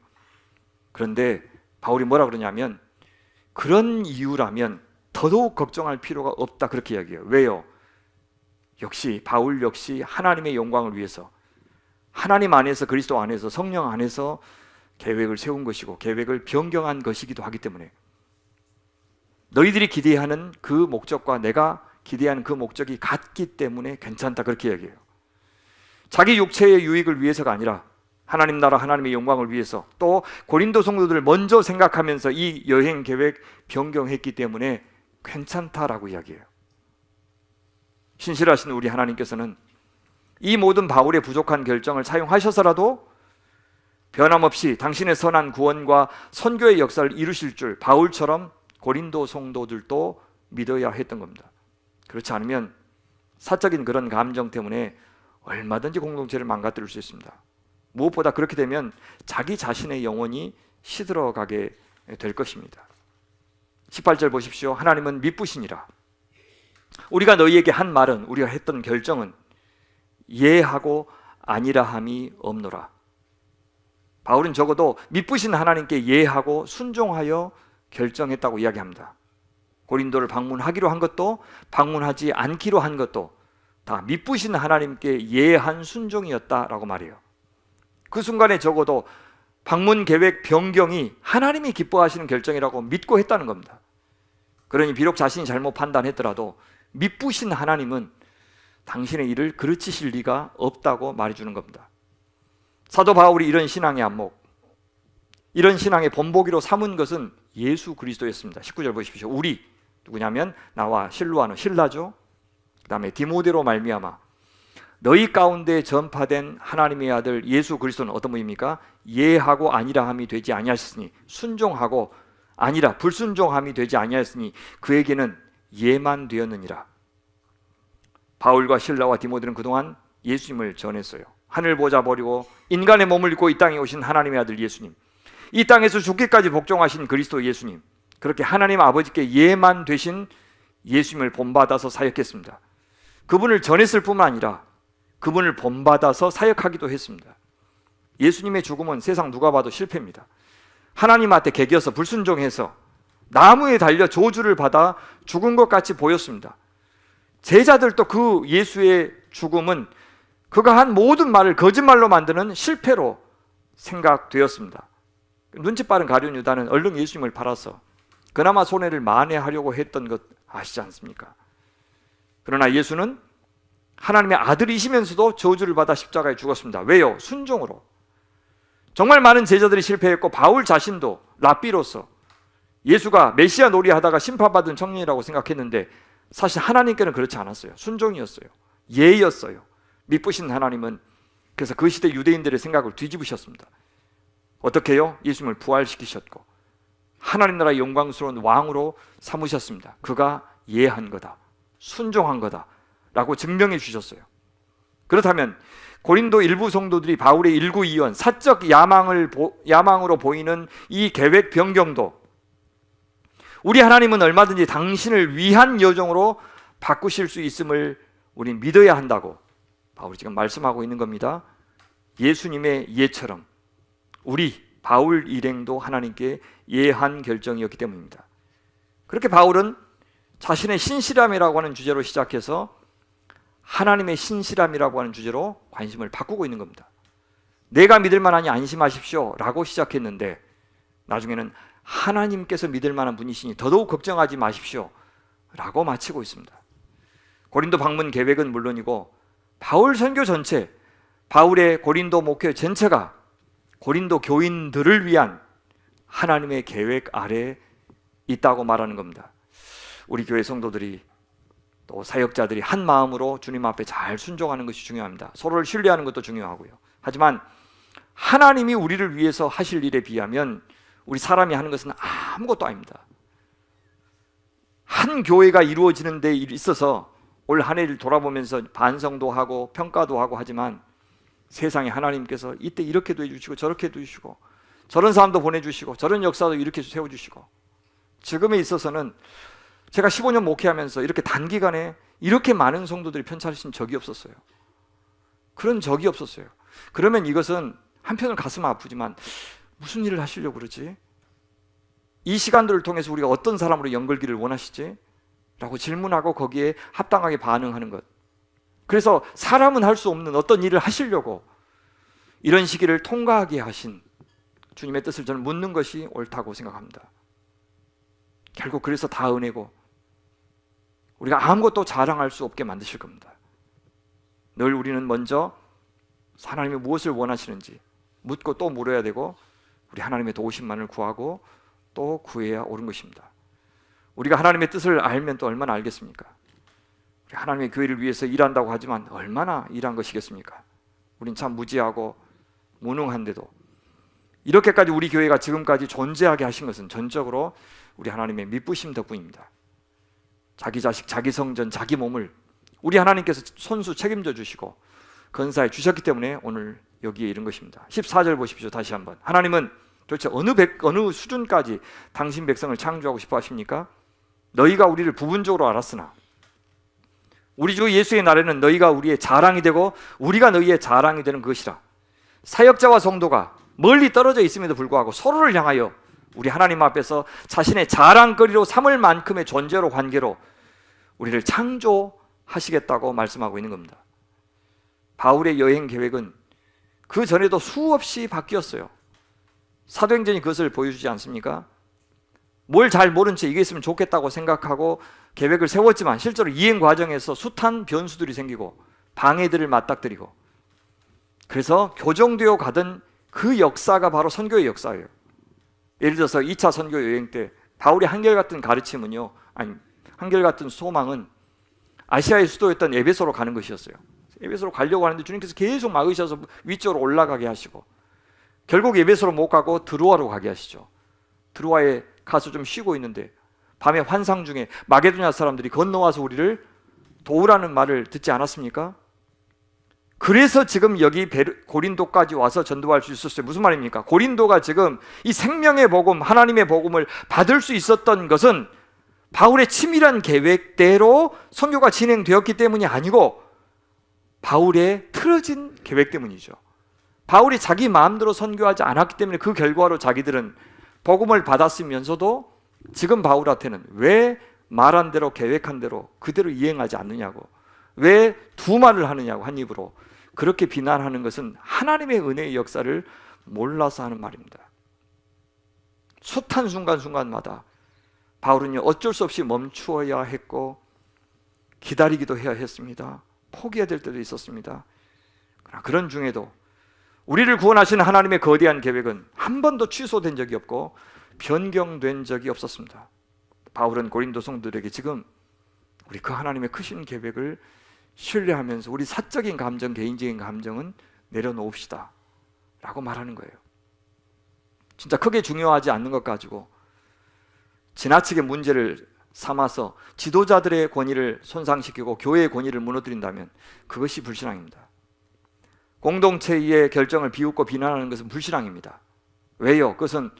Speaker 1: 그런데 바울이 뭐라 그러냐면 그런 이유라면 더더욱 걱정할 필요가 없다 그렇게 이야기해요. 왜요? 역시 바울 역시 하나님의 영광을 위해서 하나님 안에서 그리스도 안에서 성령 안에서 계획을 세운 것이고 계획을 변경한 것이기도 하기 때문에 너희들이 기대하는 그 목적과 내가 기대하는 그 목적이 같기 때문에 괜찮다 그렇게 이야기해요. 자기 육체의 유익을 위해서가 아니라 하나님 나라 하나님의 영광을 위해서 또 고린도 성도들을 먼저 생각하면서 이 여행 계획 변경했기 때문에 괜찮다라고 이야기해요. 신실하신 우리 하나님께서는 이 모든 바울의 부족한 결정을 사용하셔서라도 변함없이 당신의 선한 구원과 선교의 역사를 이루실 줄 바울처럼 고린도 성도들도 믿어야 했던 겁니다. 그렇지 않으면 사적인 그런 감정 때문에 얼마든지 공동체를 망가뜨릴 수 있습니다. 무엇보다 그렇게 되면 자기 자신의 영혼이 시들어가게 될 것입니다. 18절 보십시오. 하나님은 미쁘시니라. 우리가 너희에게 한 말은, 우리가 했던 결정은 예하고 아니라함이 없노라. 바울은 적어도 미쁘신 하나님께 예하고 순종하여 결정했다고 이야기합니다. 고린도를 방문하기로 한 것도 방문하지 않기로 한 것도 다 미쁘신 하나님께 예한 순종이었다라고 말해요. 그 순간에 적어도 방문 계획 변경이 하나님이 기뻐하시는 결정이라고 믿고 했다는 겁니다. 그러니 비록 자신이 잘못 판단했더라도 미쁘신 하나님은 당신의 일을 그르치실 리가 없다고 말해주는 겁니다. 사도 바울이 이런 신앙의 안목, 이런 신앙의 본보기로 삼은 것은 예수 그리스도였습니다. 19절 보십시오. 우리 누구냐면 나와 실로아노, 신라죠. 그 다음에 디모데로 말미암아 너희 가운데 전파된 하나님의 아들 예수 그리스도는 어떤 분입니까? 예하고 아니라함이 되지 아니하였으니, 순종하고 아니라 불순종함이 되지 아니하였으니 그에게는 예만 되었느니라. 바울과 실라와 디모데는 그동안 예수님을 전했어요. 하늘 보좌 버리고 인간의 몸을 입고 이 땅에 오신 하나님의 아들 예수님, 이 땅에서 죽기까지 복종하신 그리스도 예수님, 그렇게 하나님 아버지께 예만 되신 예수님을 본받아서 사역했습니다. 그분을 전했을 뿐만 아니라 그분을 본받아서 사역하기도 했습니다. 예수님의 죽음은 세상 누가 봐도 실패입니다. 하나님한테 개겨서 불순종해서 나무에 달려 저주를 받아 죽은 것 같이 보였습니다. 제자들도 그 예수의 죽음은 그가 한 모든 말을 거짓말로 만드는 실패로 생각되었습니다. 눈치 빠른 가룟 유다는 얼른 예수님을 팔아서 그나마 손해를 만회하려고 했던 것 아시지 않습니까? 그러나 예수는 하나님의 아들이시면서도 저주를 받아 십자가에 죽었습니다. 왜요? 순종으로. 정말 많은 제자들이 실패했고 바울 자신도 랍비로서 예수가 메시아 놀이하다가 심판받은 청년이라고 생각했는데 사실 하나님께는 그렇지 않았어요. 순종이었어요. 예였어요. 미쁘신 하나님은 그래서 그 시대 유대인들의 생각을 뒤집으셨습니다. 어떻게 해요? 예수님을 부활시키셨고 하나님 나라의 영광스러운 왕으로 삼으셨습니다. 그가 예한 거다, 순종한 거다 라고 증명해 주셨어요. 그렇다면 고린도 일부 성도들이 바울의 일구이연 사적 야망으로 보이는 이 계획 변경도 우리 하나님은 얼마든지 당신을 위한 여정으로 바꾸실 수 있음을 우린 믿어야 한다고 바울이 지금 말씀하고 있는 겁니다. 예수님의 예처럼 우리 바울 일행도 하나님께 예한 결정이었기 때문입니다. 그렇게 바울은 자신의 신실함이라고 하는 주제로 시작해서 하나님의 신실함이라고 하는 주제로 관심을 바꾸고 있는 겁니다. 내가 믿을 만하니 안심하십시오 라고 시작했는데 나중에는 하나님께서 믿을 만한 분이시니 더더욱 걱정하지 마십시오 라고 마치고 있습니다. 고린도 방문 계획은 물론이고 바울 선교 전체, 바울의 고린도 목회 전체가 고린도 교인들을 위한 하나님의 계획 아래에 있다고 말하는 겁니다. 우리 교회 성도들이 또 사역자들이 한 마음으로 주님 앞에 잘 순종하는 것이 중요합니다. 서로를 신뢰하는 것도 중요하고요. 하지만 하나님이 우리를 위해서 하실 일에 비하면 우리 사람이 하는 것은 아무것도 아닙니다. 한 교회가 이루어지는 데 있어서 올 한 해를 돌아보면서 반성도 하고 평가도 하고 하지만 세상에 하나님께서 이때 이렇게도 해주시고 저렇게도 해주시고 저런 사람도 보내주시고 저런 역사도 이렇게 세워주시고 지금에 있어서는 제가 15년 목회하면서 이렇게 단기간에 이렇게 많은 성도들이 편찮으신 적이 없었어요. 그런 적이 없었어요. 그러면 이것은 한편은 가슴 아프지만 무슨 일을 하시려고 그러지? 이 시간들을 통해서 우리가 어떤 사람으로 연결기를 원하시지? 라고 질문하고 거기에 합당하게 반응하는 것. 그래서 사람은 할 수 없는 어떤 일을 하시려고 이런 시기를 통과하게 하신 주님의 뜻을 저는 묻는 것이 옳다고 생각합니다. 결국 그래서 다 은혜고 우리가 아무것도 자랑할 수 없게 만드실 겁니다. 늘 우리는 먼저 하나님이 무엇을 원하시는지 묻고 또 물어야 되고 우리 하나님의 도우심만을 구하고 또 구해야 옳은 것입니다. 우리가 하나님의 뜻을 알면 또 얼마나 알겠습니까? 우리 하나님의 교회를 위해서 일한다고 하지만 얼마나 일한 것이겠습니까? 우린 참 무지하고 무능한데도 이렇게까지 우리 교회가 지금까지 존재하게 하신 것은 전적으로 우리 하나님의 미쁘심 덕분입니다. 자기 자식, 자기 성전, 자기 몸을 우리 하나님께서 손수 책임져 주시고 건사해 주셨기 때문에 오늘 여기에 이른 것입니다. 14절 보십시오. 다시 한번. 하나님은 도대체 어느 수준까지 당신 백성을 창조하고 싶어 하십니까? 너희가 우리를 부분적으로 알았으나 우리 주 예수의 날에는 너희가 우리의 자랑이 되고 우리가 너희의 자랑이 되는 것이라. 사역자와 성도가 멀리 떨어져 있음에도 불구하고 서로를 향하여 우리 하나님 앞에서 자신의 자랑거리로 삼을 만큼의 존재로 관계로 우리를 창조하시겠다고 말씀하고 있는 겁니다. 바울의 여행 계획은 그 전에도 수없이 바뀌었어요. 사도행전이 그것을 보여주지 않습니까? 뭘 잘 모른 채 이게 있으면 좋겠다고 생각하고 계획을 세웠지만 실제로 이행 과정에서 숱한 변수들이 생기고 방해들을 맞닥뜨리고 그래서 교정되어 가던 그 역사가 바로 선교의 역사예요. 예를 들어서 2차 선교 여행 때 바울의 한결같은 가르침은요, 한결같은 소망은 아시아의 수도였던 에베소로 가는 것이었어요. 에베소로 가려고 하는데 주님께서 계속 막으셔서 위쪽으로 올라가게 하시고 결국 에베소로 못 가고 드로아로 가게 하시죠. 드로아에 가서 좀 쉬고 있는데 밤에 환상 중에 마게도냐 사람들이 건너와서 우리를 도우라는 말을 듣지 않았습니까? 그래서 지금 여기 고린도까지 와서 전도할 수 있었어요. 무슨 말입니까? 고린도가 지금 이 생명의 복음, 하나님의 복음을 받을 수 있었던 것은 바울의 치밀한 계획대로 선교가 진행되었기 때문이 아니고 바울의 틀어진 계획 때문이죠. 바울이 자기 마음대로 선교하지 않았기 때문에 그 결과로 자기들은 복음을 받았으면서도 지금 바울한테는 왜 말한 대로 계획한 대로 그대로 이행하지 않느냐고, 왜 두 말을 하느냐고 한 입으로 그렇게 비난하는 것은 하나님의 은혜의 역사를 몰라서 하는 말입니다. 숱한 순간순간마다 바울은요 어쩔 수 없이 멈추어야 했고 기다리기도 해야 했습니다. 포기해야 될 때도 있었습니다. 그러나 그런 중에도 우리를 구원하신 하나님의 거대한 계획은 한 번도 취소된 적이 없고 변경된 적이 없었습니다. 바울은 고린도 성도들에게 지금 우리 그 하나님의 크신 계획을 신뢰하면서 우리 사적인 감정, 개인적인 감정은 내려놓읍시다 라고 말하는 거예요. 진짜 크게 중요하지 않는 것 가지고 지나치게 문제를 삼아서 지도자들의 권위를 손상시키고 교회의 권위를 무너뜨린다면 그것이 불신앙입니다. 공동체의 결정을 비웃고 비난하는 것은 불신앙입니다. 왜요? 그것은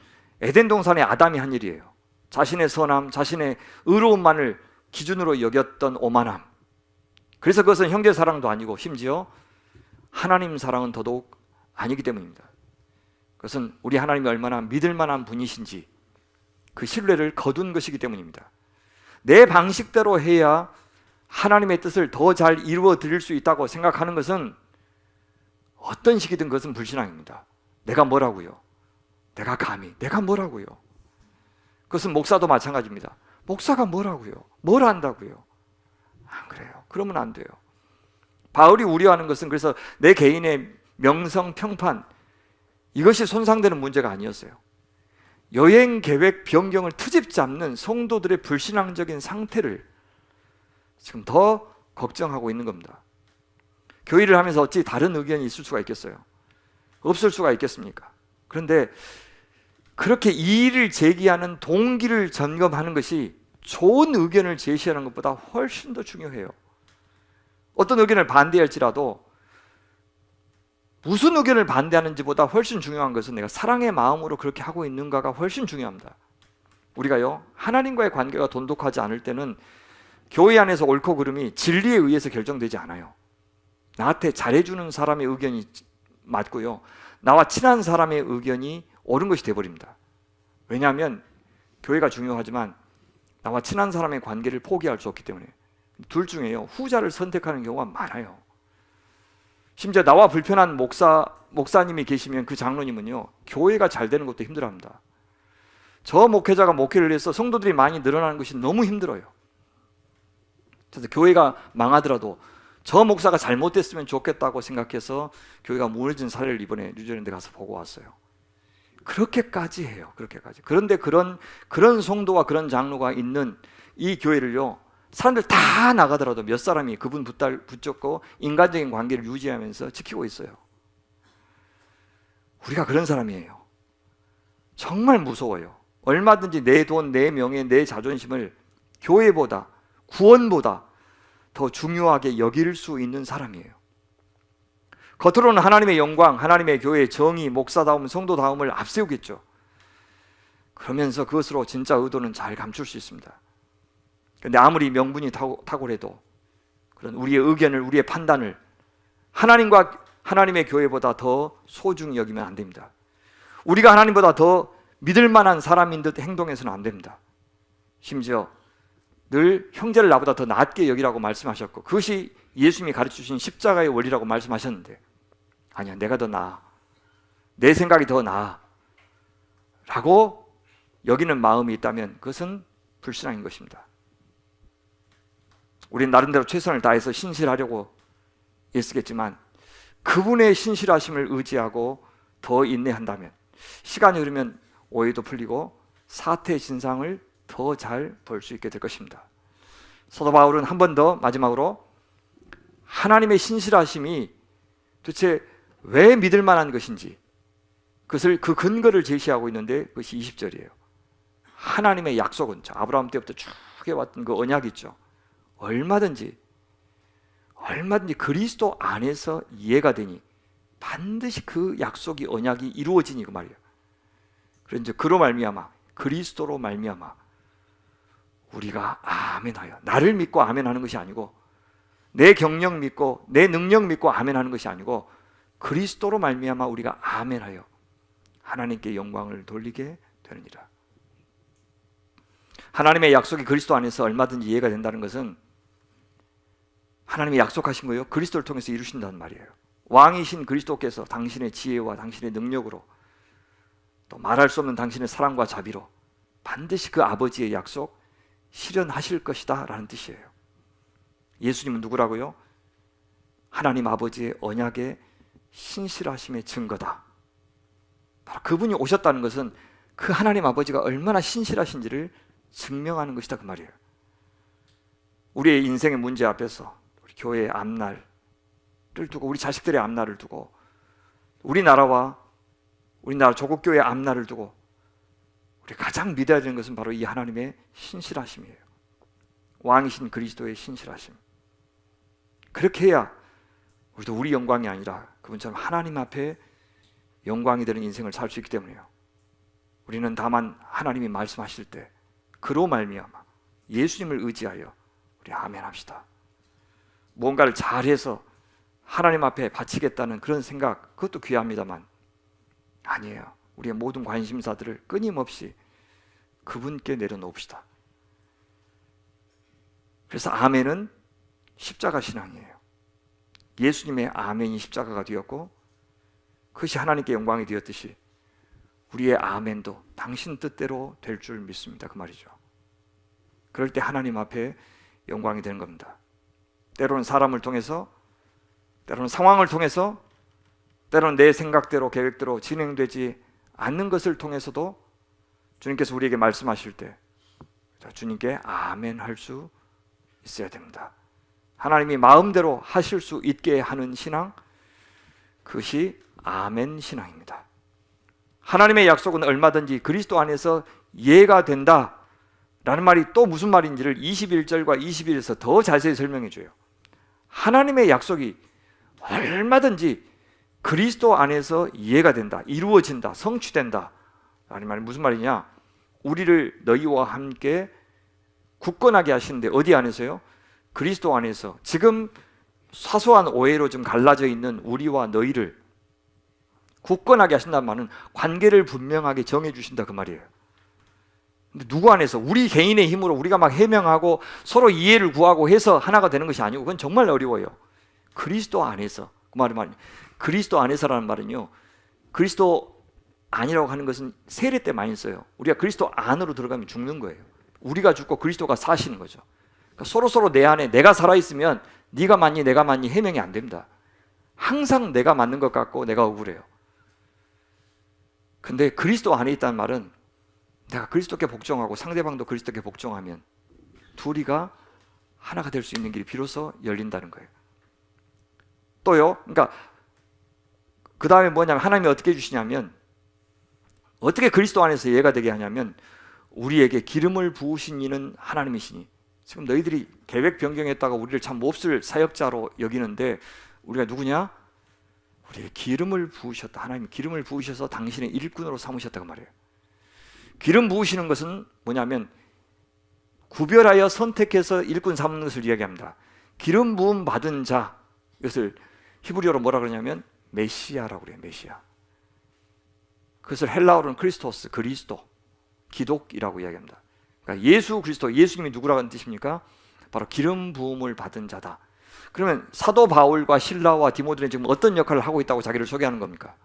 Speaker 1: 에덴 동산의 아담이 한 일이에요. 자신의 선함, 자신의 의로움만을 기준으로 여겼던 오만함. 그래서 그것은 형제 사랑도 아니고 심지어 하나님 사랑은 더더욱 아니기 때문입니다. 그것은 우리 하나님이 얼마나 믿을 만한 분이신지 그 신뢰를 거둔 것이기 때문입니다. 내 방식대로 해야 하나님의 뜻을 더 잘 이루어 드릴 수 있다고 생각하는 것은 어떤 식이든 그것은 불신앙입니다. 내가 뭐라고요? 내가 감히 내가 뭐라고요? 그것은 목사도 마찬가지입니다. 목사가 뭐라고요? 뭘 안다고요? 안 그래요. 그러면 안 돼요. 바울이 우려하는 것은 그래서 내 개인의 명성, 평판 이것이 손상되는 문제가 아니었어요. 여행 계획 변경을 트집 잡는 성도들의 불신앙적인 상태를 지금 더 걱정하고 있는 겁니다. 교회를 하면서 어찌 다른 의견이 있을 수가 있겠어요? 없을 수가 있겠습니까? 그런데 그렇게 이의를 제기하는 동기를 점검하는 것이 좋은 의견을 제시하는 것보다 훨씬 더 중요해요. 어떤 의견을 반대할지라도 무슨 의견을 반대하는지보다 훨씬 중요한 것은 내가 사랑의 마음으로 그렇게 하고 있는가가 훨씬 중요합니다. 우리가요 하나님과의 관계가 돈독하지 않을 때는 교회 안에서 옳고 그름이 진리에 의해서 결정되지 않아요. 나한테 잘해주는 사람의 의견이 맞고요 나와 친한 사람의 의견이 옳은 것이 되어버립니다. 왜냐하면 교회가 중요하지만 나와 친한 사람의 관계를 포기할 수 없기 때문에 둘 중에요 후자를 선택하는 경우가 많아요. 심지어 나와 불편한 목사님이 계시면 그 장로님은요 교회가 잘 되는 것도 힘들어합니다. 저 목회자가 목회를 해서 성도들이 많이 늘어나는 것이 너무 힘들어요. 그래서 교회가 망하더라도 저 목사가 잘못됐으면 좋겠다고 생각해서 교회가 무너진 사례를 이번에 뉴질랜드 가서 보고 왔어요. 그렇게까지 해요. 그렇게까지. 그런데 그런 성도와 그런 장로가 있는 이 교회를요 사람들 다 나가더라도 몇 사람이 그분 붙잡고 인간적인 관계를 유지하면서 지키고 있어요. 우리가 그런 사람이에요. 정말 무서워요. 얼마든지 내 돈, 내 명예, 내 자존심을 교회보다 구원보다 더 중요하게 여길 수 있는 사람이에요. 겉으로는 하나님의 영광, 하나님의 교회의 정의, 목사다움, 성도다움을 앞세우겠죠. 그러면서 그것으로 진짜 의도는 잘 감출 수 있습니다. 그런데 아무리 명분이 탁월해도 그런 우리의 의견을, 우리의 판단을 하나님과 하나님의 교회보다 더 소중히 여기면 안 됩니다. 우리가 하나님보다 더 믿을 만한 사람인 듯 행동해서는 안 됩니다. 심지어 늘 형제를 나보다 더 낫게 여기라고 말씀하셨고 그것이 예수님이 가르쳐주신 십자가의 원리라고 말씀하셨는데 아니야 내가 더 나아 내 생각이 더 나아 라고 여기는 마음이 있다면 그것은 불신앙인 것입니다. 우리는 나름대로 최선을 다해서 신실하려고 애쓰겠지만 그분의 신실하심을 의지하고 더 인내한다면 시간이 흐르면 오해도 풀리고 사태의 진상을 더 잘 볼 수 있게 될 것입니다. 사도 바울은 한 번 더 마지막으로 하나님의 신실하심이 도대체 왜 믿을 만한 것인지 그것을 그 근거를 제시하고 있는데 그것이 20절이에요. 하나님의 약속은 아브라함 때부터 쭉 해왔던 그 언약이 있죠. 얼마든지 그리스도 안에서 이해가 되니 반드시 그 약속이 언약이 이루어지니 그 말이에요. 그래서 이제 그로 말미암아 그리스도로 말미암아 우리가 아멘하여, 나를 믿고 아멘하는 것이 아니고 내 경력 믿고 내 능력 믿고 아멘하는 것이 아니고 그리스도로 말미암아 우리가 아멘하여 하나님께 영광을 돌리게 되느니라. 하나님의 약속이 그리스도 안에서 얼마든지 이해가 된다는 것은 하나님이 약속하신 거예요. 그리스도를 통해서 이루신다는 말이에요. 왕이신 그리스도께서 당신의 지혜와 당신의 능력으로 또 말할 수 없는 당신의 사랑과 자비로 반드시 그 아버지의 약속 실현하실 것이다 라는 뜻이에요. 예수님은 누구라고요? 하나님 아버지의 언약의 신실하심의 증거다. 바로 그분이 오셨다는 것은 그 하나님 아버지가 얼마나 신실하신지를 증명하는 것이다 그 말이에요. 우리의 인생의 문제 앞에서 우리 교회의 앞날을 두고 우리 자식들의 앞날을 두고 우리나라 조국교회의 앞날을 두고 우리 가장 믿어야 되는 것은 바로 이 하나님의 신실하심이에요. 왕이신 그리스도의 신실하심. 그렇게 해야 우리도 우리 영광이 아니라 그분처럼 하나님 앞에 영광이 되는 인생을 살 수 있기 때문이에요. 우리는 다만 하나님이 말씀하실 때 그로 말미암아 예수님을 의지하여 우리 아멘 합시다. 뭔가를 잘해서 하나님 앞에 바치겠다는 그런 생각, 그것도 귀합니다만 아니에요. 우리의 모든 관심사들을 끊임없이 그분께 내려놓읍시다. 그래서 아멘은 십자가 신앙이에요. 예수님의 아멘이 십자가가 되었고 그것이 하나님께 영광이 되었듯이 우리의 아멘도 당신 뜻대로 될 줄 믿습니다 그 말이죠. 그럴 때 하나님 앞에 영광이 되는 겁니다. 때로는 사람을 통해서, 때로는 상황을 통해서, 때로는 내 생각대로 계획대로 진행되지 않는 것을 통해서도 주님께서 우리에게 말씀하실 때 주님께 아멘 할 수 있어야 됩니다. 하나님이 마음대로 하실 수 있게 하는 신앙, 그것이 아멘 신앙입니다. 하나님의 약속은 얼마든지 그리스도 안에서 이해가 된다 라는 말이 또 무슨 말인지를 21절과 22절에서 더 자세히 설명해 줘요. 하나님의 약속이 얼마든지 그리스도 안에서 이해가 된다, 이루어진다, 성취된다 라는 말이 무슨 말이냐? 우리를 너희와 함께 굳건하게 하시는데 어디 안에서요? 그리스도 안에서. 지금 사소한 오해로 좀 갈라져 있는 우리와 너희를 굳건하게 하신다는 말은 관계를 분명하게 정해 주신다 그 말이에요. 근데 누구 안에서? 우리 개인의 힘으로 우리가 막 해명하고 서로 이해를 구하고 해서 하나가 되는 것이 아니고 그건 정말 어려워요. 그리스도 안에서. 그 말이 그리스도 안에서라는 말은요, 그리스도 아니라고 하는 것은 세례 때 많이 써요. 우리가 그리스도 안으로 들어가면 죽는 거예요. 우리가 죽고 그리스도가 사시는 거죠. 그러니까 서로 내 안에 내가 살아있으면 네가 맞니 내가 맞니 해명이 안 됩니다. 항상 내가 맞는 것 같고 내가 억울해요. 근데 그리스도 안에 있다는 말은 내가 그리스도께 복종하고 상대방도 그리스도께 복종하면 둘이가 하나가 될 수 있는 길이 비로소 열린다는 거예요. 또요, 그러니까 그 다음에 뭐냐면 하나님이 어떻게 해주시냐면, 어떻게 그리스도 안에서 이해가 되게 하냐면 우리에게 기름을 부으신 이는 하나님이시니. 지금 너희들이 계획 변경했다가 우리를 참 몹쓸 사역자로 여기는데 우리가 누구냐? 우리에게 기름을 부으셨다. 하나님이 기름을 부으셔서 당신의 일꾼으로 삼으셨다고 말해요. 기름 부으시는 것은 뭐냐면 구별하여 선택해서 일꾼 삼는 것을 이야기합니다. 기름 부음 받은 자, 이것을 히브리어로 뭐라 그러냐면 메시아라고 그래요. 메시아. 그것을 헬라어로는 크리스토스, 그리스도, 기독이라고 이야기합니다. 그러니까 예수 그리스도, 예수님이 누구라는 뜻입니까? 바로 기름 부음을 받은 자다. 그러면 사도 바울과 실라와 디모데는 지금 어떤 역할을 하고 있다고 자기를 소개하는 겁니까?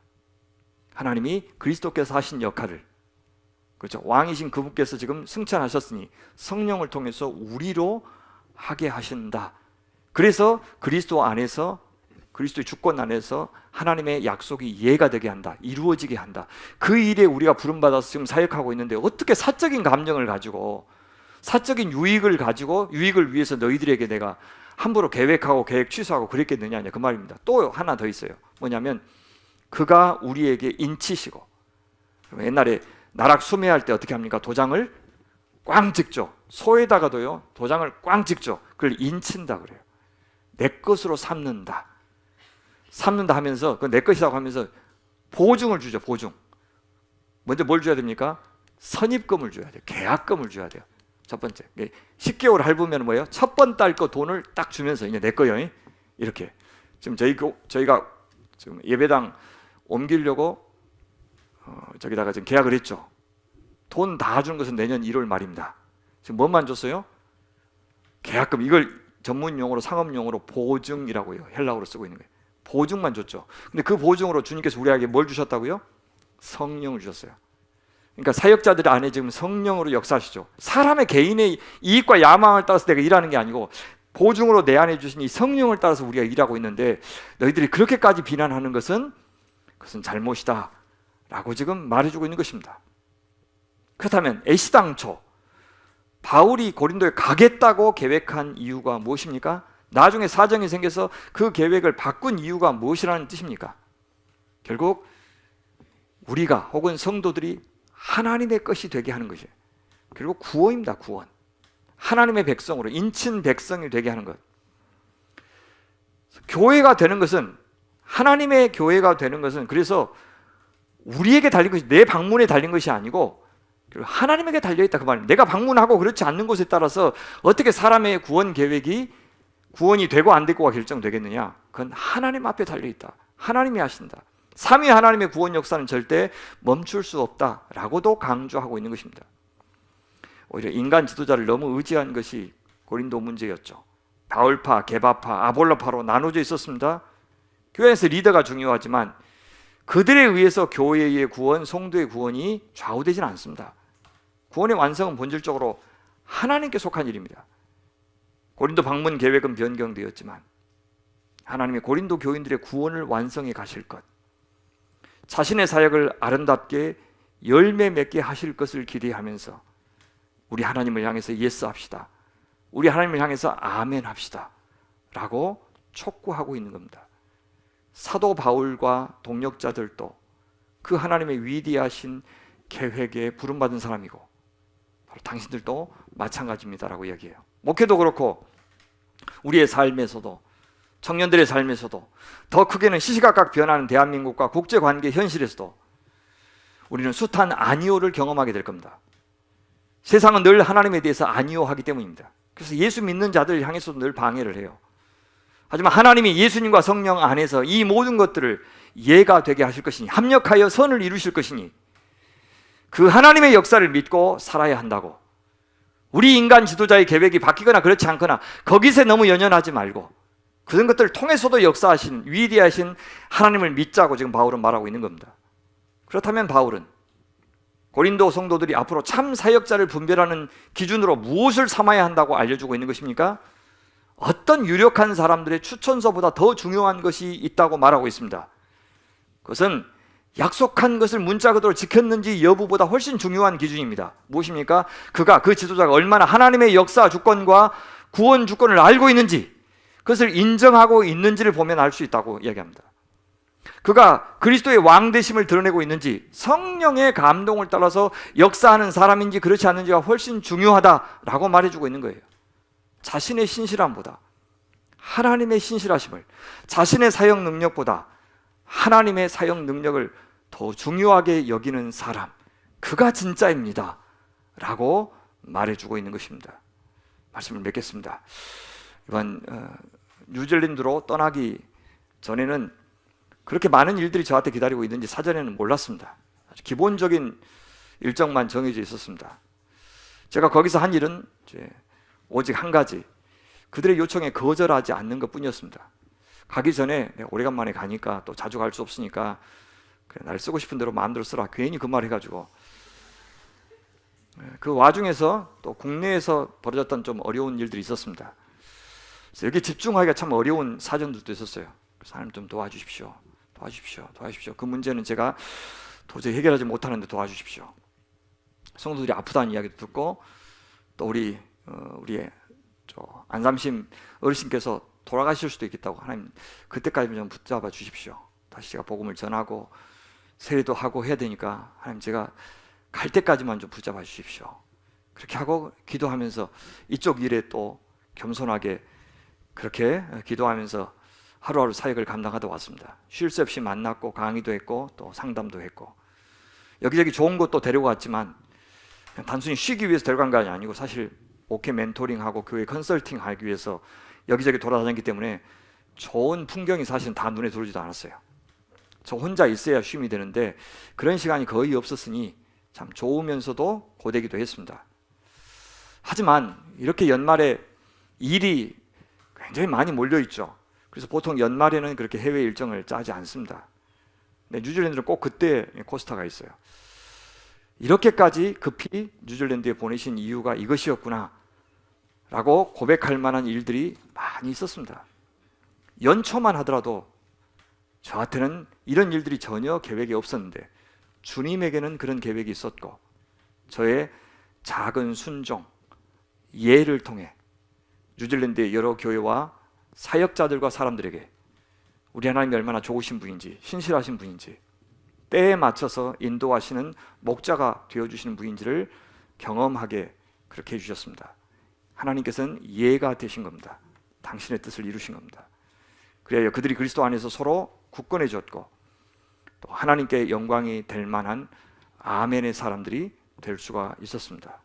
Speaker 1: 하나님이 그리스도께서 하신 역할을, 그렇죠, 왕이신 그분께서 지금 승천하셨으니 성령을 통해서 우리로 하게 하신다. 그래서 그리스도 안에서, 그리스도의 주권 안에서 하나님의 약속이 이해가 되게 한다, 이루어지게 한다. 그 일에 우리가 부름받아서 지금 사역하고 있는데 어떻게 사적인 감정을 가지고, 사적인 유익을 가지고, 유익을 위해서 너희들에게 내가 함부로 계획하고 계획 취소하고 그랬겠느냐 그 말입니다. 또 하나 더 있어요. 뭐냐면 그가 우리에게 인치시고, 옛날에 나락 수매할 때 어떻게 합니까? 도장을 꽝 찍죠. 소에다가도요 도장을 꽝 찍죠. 그걸 인친다 그래요. 내 것으로 삼는다 하면서, 그 내 것이라고 하면서 보증을 주죠. 보증. 먼저 뭘 줘야 됩니까? 선입금을 줘야 돼요. 계약금을 줘야 돼요. 첫 번째 10개월 할부면 뭐예요? 첫 번 달 거 돈을 딱 주면서 이제 내 거요. 이렇게 지금 저희가 지금 예배당 옮기려고 저기다가 지금 계약을 했죠. 돈 다 준 것은 내년 1월 말입니다. 지금 뭐만 줬어요? 계약금. 이걸 전문 용어로 상업 용어로 보증이라고 해요. 헬라어로 쓰고 있는 거예요. 보증만 줬죠. 근데 그 보증으로 주님께서 우리에게 뭘 주셨다고요? 성령을 주셨어요. 그러니까 사역자들 안에 지금 성령으로 역사하시죠. 사람의 개인의 이익과 야망을 따라서 내가 일하는 게 아니고 보증으로 내 안에 주신 이 성령을 따라서 우리가 일하고 있는데, 너희들이 그렇게까지 비난하는 것은 그것은 잘못이다 라고 지금 말해주고 있는 것입니다. 그렇다면 애시당초 바울이 고린도에 가겠다고 계획한 이유가 무엇입니까? 나중에 사정이 생겨서 그 계획을 바꾼 이유가 무엇이라는 뜻입니까? 결국 우리가 혹은 성도들이 하나님의 것이 되게 하는 것이에요. 그리고 구원입니다. 구원. 하나님의 백성으로, 인친 백성이 되게 하는 것. 교회가 되는 것은, 하나님의 교회가 되는 것은 그래서 우리에게 달린 것이, 내 방문에 달린 것이 아니고 하나님에게 달려있다 그 말입니다. 내가 방문하고 그렇지 않는 곳에 따라서 어떻게 사람의 구원 계획이 구원이 되고 안 되고가 결정되겠느냐? 그건 하나님 앞에 달려있다. 하나님이 하신다. 삼위 하나님의 구원 역사는 절대 멈출 수 없다라고도 강조하고 있는 것입니다. 오히려 인간 지도자를 너무 의지한 것이 고린도 문제였죠. 바울파, 게바파, 아볼로파로 나눠져 있었습니다. 교회에서 리더가 중요하지만 그들에 의해서 교회의 구원, 성도의 구원이 좌우되지는 않습니다. 구원의 완성은 본질적으로 하나님께 속한 일입니다. 고린도 방문 계획은 변경되었지만 하나님의 고린도 교인들의 구원을 완성해 가실 것, 자신의 사역을 아름답게 열매 맺게 하실 것을 기대하면서 우리 하나님을 향해서 예스 합시다, 우리 하나님을 향해서 아멘 합시다 라고 촉구하고 있는 겁니다. 사도 바울과 동역자들도 그 하나님의 위대하신 계획에 부름받은 사람이고 바로 당신들도 마찬가지입니다라고 이야기해요. 목회도 그렇고 우리의 삶에서도, 청년들의 삶에서도, 더 크게는 시시각각 변하는 대한민국과 국제관계 현실에서도 우리는 숱한 아니오를 경험하게 될 겁니다. 세상은 늘 하나님에 대해서 아니오하기 때문입니다. 그래서 예수 믿는 자들 향해서도 늘 방해를 해요. 하지만 하나님이 예수님과 성령 안에서 이 모든 것들을 예가 되게 하실 것이니, 합력하여 선을 이루실 것이니 그 하나님의 역사를 믿고 살아야 한다고. 우리 인간 지도자의 계획이 바뀌거나 그렇지 않거나 거기서 너무 연연하지 말고 그런 것들을 통해서도 역사하신 위대하신 하나님을 믿자고 지금 바울은 말하고 있는 겁니다. 그렇다면 바울은 고린도 성도들이 앞으로 참 사역자를 분별하는 기준으로 무엇을 삼아야 한다고 알려주고 있는 것입니까? 어떤 유력한 사람들의 추천서보다 더 중요한 것이 있다고 말하고 있습니다. 그것은 약속한 것을 문자 그대로 지켰는지 여부보다 훨씬 중요한 기준입니다. 무엇입니까? 그 지도자가 얼마나 하나님의 역사 주권과 구원 주권을 알고 있는지, 그것을 인정하고 있는지를 보면 알 수 있다고 이야기합니다. 그가 그리스도의 왕되심을 드러내고 있는지, 성령의 감동을 따라서 역사하는 사람인지 그렇지 않은지가 훨씬 중요하다라고 말해주고 있는 거예요. 자신의 신실함보다 하나님의 신실하심을, 자신의 사역 능력보다 하나님의 사역 능력을 더 중요하게 여기는 사람, 그가 진짜입니다 라고 말해주고 있는 것입니다. 말씀을 맺겠습니다. 이번 뉴질랜드로 떠나기 전에는 그렇게 많은 일들이 저한테 기다리고 있는지 사전에는 몰랐습니다. 아주 기본적인 일정만 정해져 있었습니다. 제가 거기서 한 일은 오직 한 가지, 그들의 요청에 거절하지 않는 것뿐이었습니다. 가기 전에 내가 오래간만에 가니까 또 자주 갈 수 없으니까 그래, 날 쓰고 싶은 대로 마음대로 쓰라, 괜히 그 말 해가지고, 그 와중에서 또 국내에서 벌어졌던 좀 어려운 일들이 있었습니다. 그래서 여기 집중하기가 참 어려운 사정들도 있었어요. 그래서 하나님 좀 도와주십시오. 그 문제는 제가 도저히 해결하지 못하는데 도와주십시오. 성도들이 아프다는 이야기도 듣고 또 우리의 안삼심 어르신께서 돌아가실 수도 있겠다고, 하나님 그때까지만 좀 붙잡아 주십시오. 다시 제가 복음을 전하고 세례도 하고 해야 되니까 하나님 제가 갈 때까지만 좀 붙잡아 주십시오. 그렇게 하고 기도하면서 이쪽 일에 또 겸손하게 그렇게 기도하면서 하루하루 사역을 감당하다 왔습니다. 쉴 새 없이 만났고 강의도 했고 또 상담도 했고 여기저기 좋은 곳도 데려갔지만 그냥 단순히 쉬기 위해서 데려간 게 아니고 사실 목회 멘토링하고 교회 컨설팅 하기 위해서 여기저기 돌아다녔기 때문에 좋은 풍경이 사실은 다 눈에 들어오지도 않았어요. 저 혼자 있어야 쉼이 되는데 그런 시간이 거의 없었으니 참 좋으면서도 고되기도 했습니다. 하지만 이렇게 연말에 일이 굉장히 많이 몰려있죠. 그래서 보통 연말에는 그렇게 해외 일정을 짜지 않습니다. 근데 뉴질랜드는 꼭 그때 코스타가 있어요. 이렇게까지 급히 뉴질랜드에 보내신 이유가 이것이었구나 라고 고백할 만한 일들이 많이 있었습니다. 연초만 하더라도 저한테는 이런 일들이 전혀 계획이 없었는데 주님에게는 그런 계획이 있었고 저의 작은 순종, 예를 통해 뉴질랜드의 여러 교회와 사역자들과 사람들에게 우리 하나님이 얼마나 좋으신 분인지, 신실하신 분인지, 때에 맞춰서 인도하시는 목자가 되어주시는 분인지를 경험하게 그렇게 해주셨습니다. 하나님께서는 예가 되신 겁니다. 당신의 뜻을 이루신 겁니다. 그래야 그들이 그리스도 안에서 서로 굳건해졌고 또 하나님께 영광이 될 만한 아멘의 사람들이 될 수가 있었습니다.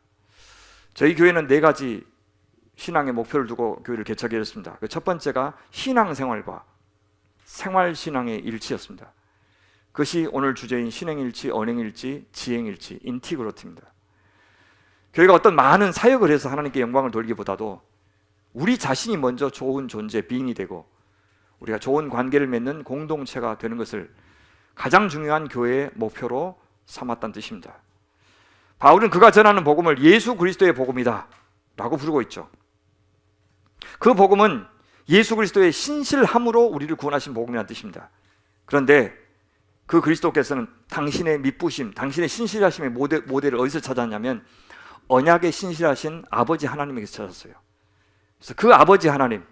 Speaker 1: 저희 교회는 4가지 신앙의 목표를 두고 교회를 개척하게 됐습니다. 그 첫 번째가 신앙생활과 생활신앙의 일치였습니다. 그것이 오늘 주제인 신행일치, 언행일치, 지행일치, 인티그로티입니다. 교회가 어떤 많은 사역을 해서 하나님께 영광을 돌리기보다도 우리 자신이 먼저 좋은 존재, 비인이 되고 우리가 좋은 관계를 맺는 공동체가 되는 것을 가장 중요한 교회의 목표로 삼았다는 뜻입니다. 바울은 그가 전하는 복음을 예수 그리스도의 복음이다 라고 부르고 있죠. 그 복음은 예수 그리스도의 신실함으로 우리를 구원하신 복음이라는 뜻입니다. 그런데 그 그리스도께서는 당신의 미쁘심, 당신의 신실하심의 모델을 어디서 찾았냐면 언약의 신실하신 아버지 하나님에게서 찾았어요. 그래서 그 아버지 하나님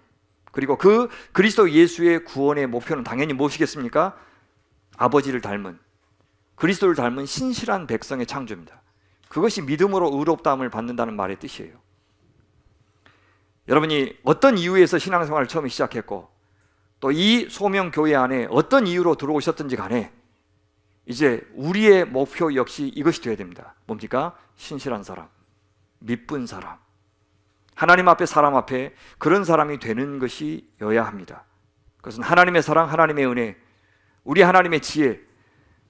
Speaker 1: 그리고 그 그리스도 예수의 구원의 목표는 당연히 무엇이겠습니까? 아버지를 닮은, 그리스도를 닮은 신실한 백성의 창조입니다. 그것이 믿음으로 의롭다함을 받는다는 말의 뜻이에요. 여러분이 어떤 이유에서 신앙생활을 처음에 시작했고 또 이 소명교회 안에 어떤 이유로 들어오셨든지 간에 이제 우리의 목표 역시 이것이 되어야 됩니다. 뭡니까? 신실한 사람, 믿은 사람, 하나님 앞에 사람 앞에 그런 사람이 되는 것이어야 합니다. 그것은 하나님의 사랑, 하나님의 은혜, 우리 하나님의 지혜,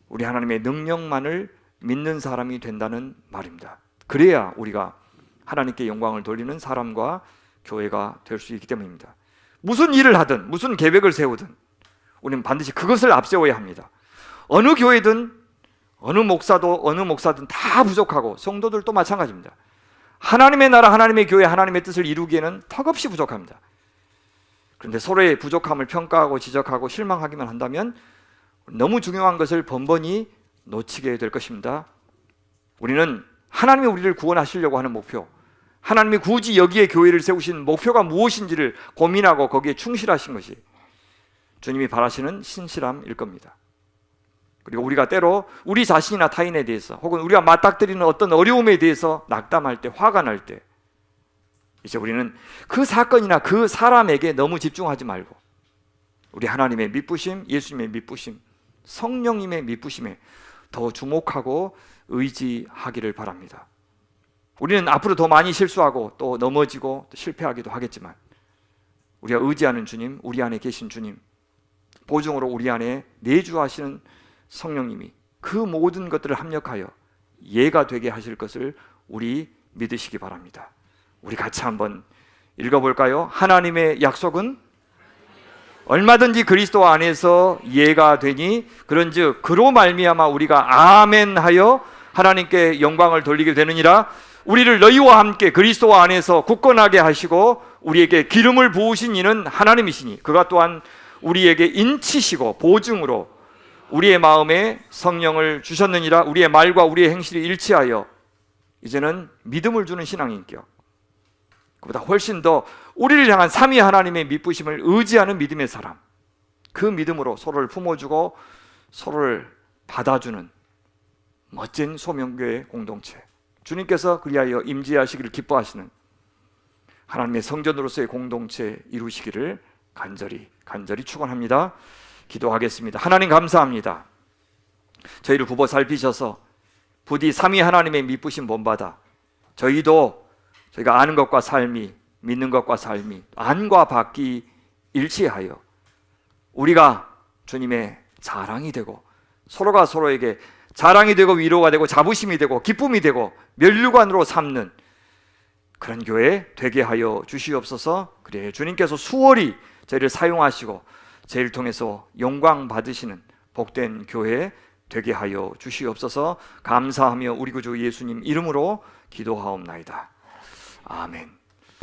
Speaker 1: 우리 하나님의 능력만을 믿는 사람이 된다는 말입니다. 그래야 우리가 하나님께 영광을 돌리는 사람과 교회가 될 수 있기 때문입니다. 무슨 일을 하든 무슨 계획을 세우든 우리는 반드시 그것을 앞세워야 합니다. 어느 교회든 어느 목사든 다 부족하고 성도들도 마찬가지입니다. 하나님의 나라, 하나님의 교회, 하나님의 뜻을 이루기에는 턱없이 부족합니다. 그런데 서로의 부족함을 평가하고 지적하고 실망하기만 한다면 너무 중요한 것을 번번이 놓치게 될 것입니다. 우리는 하나님이 우리를 구원하시려고 하는 목표, 하나님이 굳이 여기에 교회를 세우신 목표가 무엇인지를 고민하고 거기에 충실하신 것이 주님이 바라시는 신실함일 겁니다. 그리고 우리가 때로 우리 자신이나 타인에 대해서 혹은 우리가 맞닥뜨리는 어떤 어려움에 대해서 낙담할 때, 화가 날 때 이제 우리는 그 사건이나 그 사람에게 너무 집중하지 말고 우리 하나님의 미쁘심, 예수님의 미쁘심, 성령님의 미쁘심에 더 주목하고 의지하기를 바랍니다. 우리는 앞으로 더 많이 실수하고 또 넘어지고 또 실패하기도 하겠지만 우리가 의지하는 주님, 우리 안에 계신 주님, 보증으로 우리 안에 내주하시는 성령님이 그 모든 것들을 합력하여 예가 되게 하실 것을 우리 믿으시기 바랍니다. 우리 같이 한번 읽어볼까요? 하나님의 약속은 얼마든지 그리스도 안에서 예가 되니 그런즉 그로 말미암아 우리가 아멘하여 하나님께 영광을 돌리게 되느니라. 우리를 너희와 함께 그리스도 안에서 굳건하게 하시고 우리에게 기름을 부으신 이는 하나님이시니 그가 또한 우리에게 인치시고 보증으로 우리의 마음에 성령을 주셨느니라. 우리의 말과 우리의 행실이 일치하여 이제는 믿음을 주는 신앙인격, 그보다 훨씬 더 우리를 향한 삼위 하나님의 미쁘심을 의지하는 믿음의 사람, 그 믿음으로 서로를 품어주고 서로를 받아주는 멋진 소명교회 공동체, 주님께서 그리하여 임재하시기를 기뻐하시는 하나님의 성전으로서의 공동체 이루시기를 간절히 축원합니다. 기도하겠습니다. 하나님 감사합니다. 저희를 굽어 살피셔서 부디 삼위 하나님의 미쁘심 본받아 저희가 아는 것과 삶이, 믿는 것과 삶이 안과 밖이 일치하여 우리가 주님의 자랑이 되고 서로가 서로에게 자랑이 되고 위로가 되고 자부심이 되고 기쁨이 되고 면류관으로 삼는 그런 교회 되게 하여 주시옵소서. 그래 주님께서 수월히 저희를 사용하시고 저희를 통해서 영광 받으시는 복된 교회 되게 하여 주시옵소서. 감사하며 우리 구주 예수님 이름으로 기도하옵나이다. 아멘.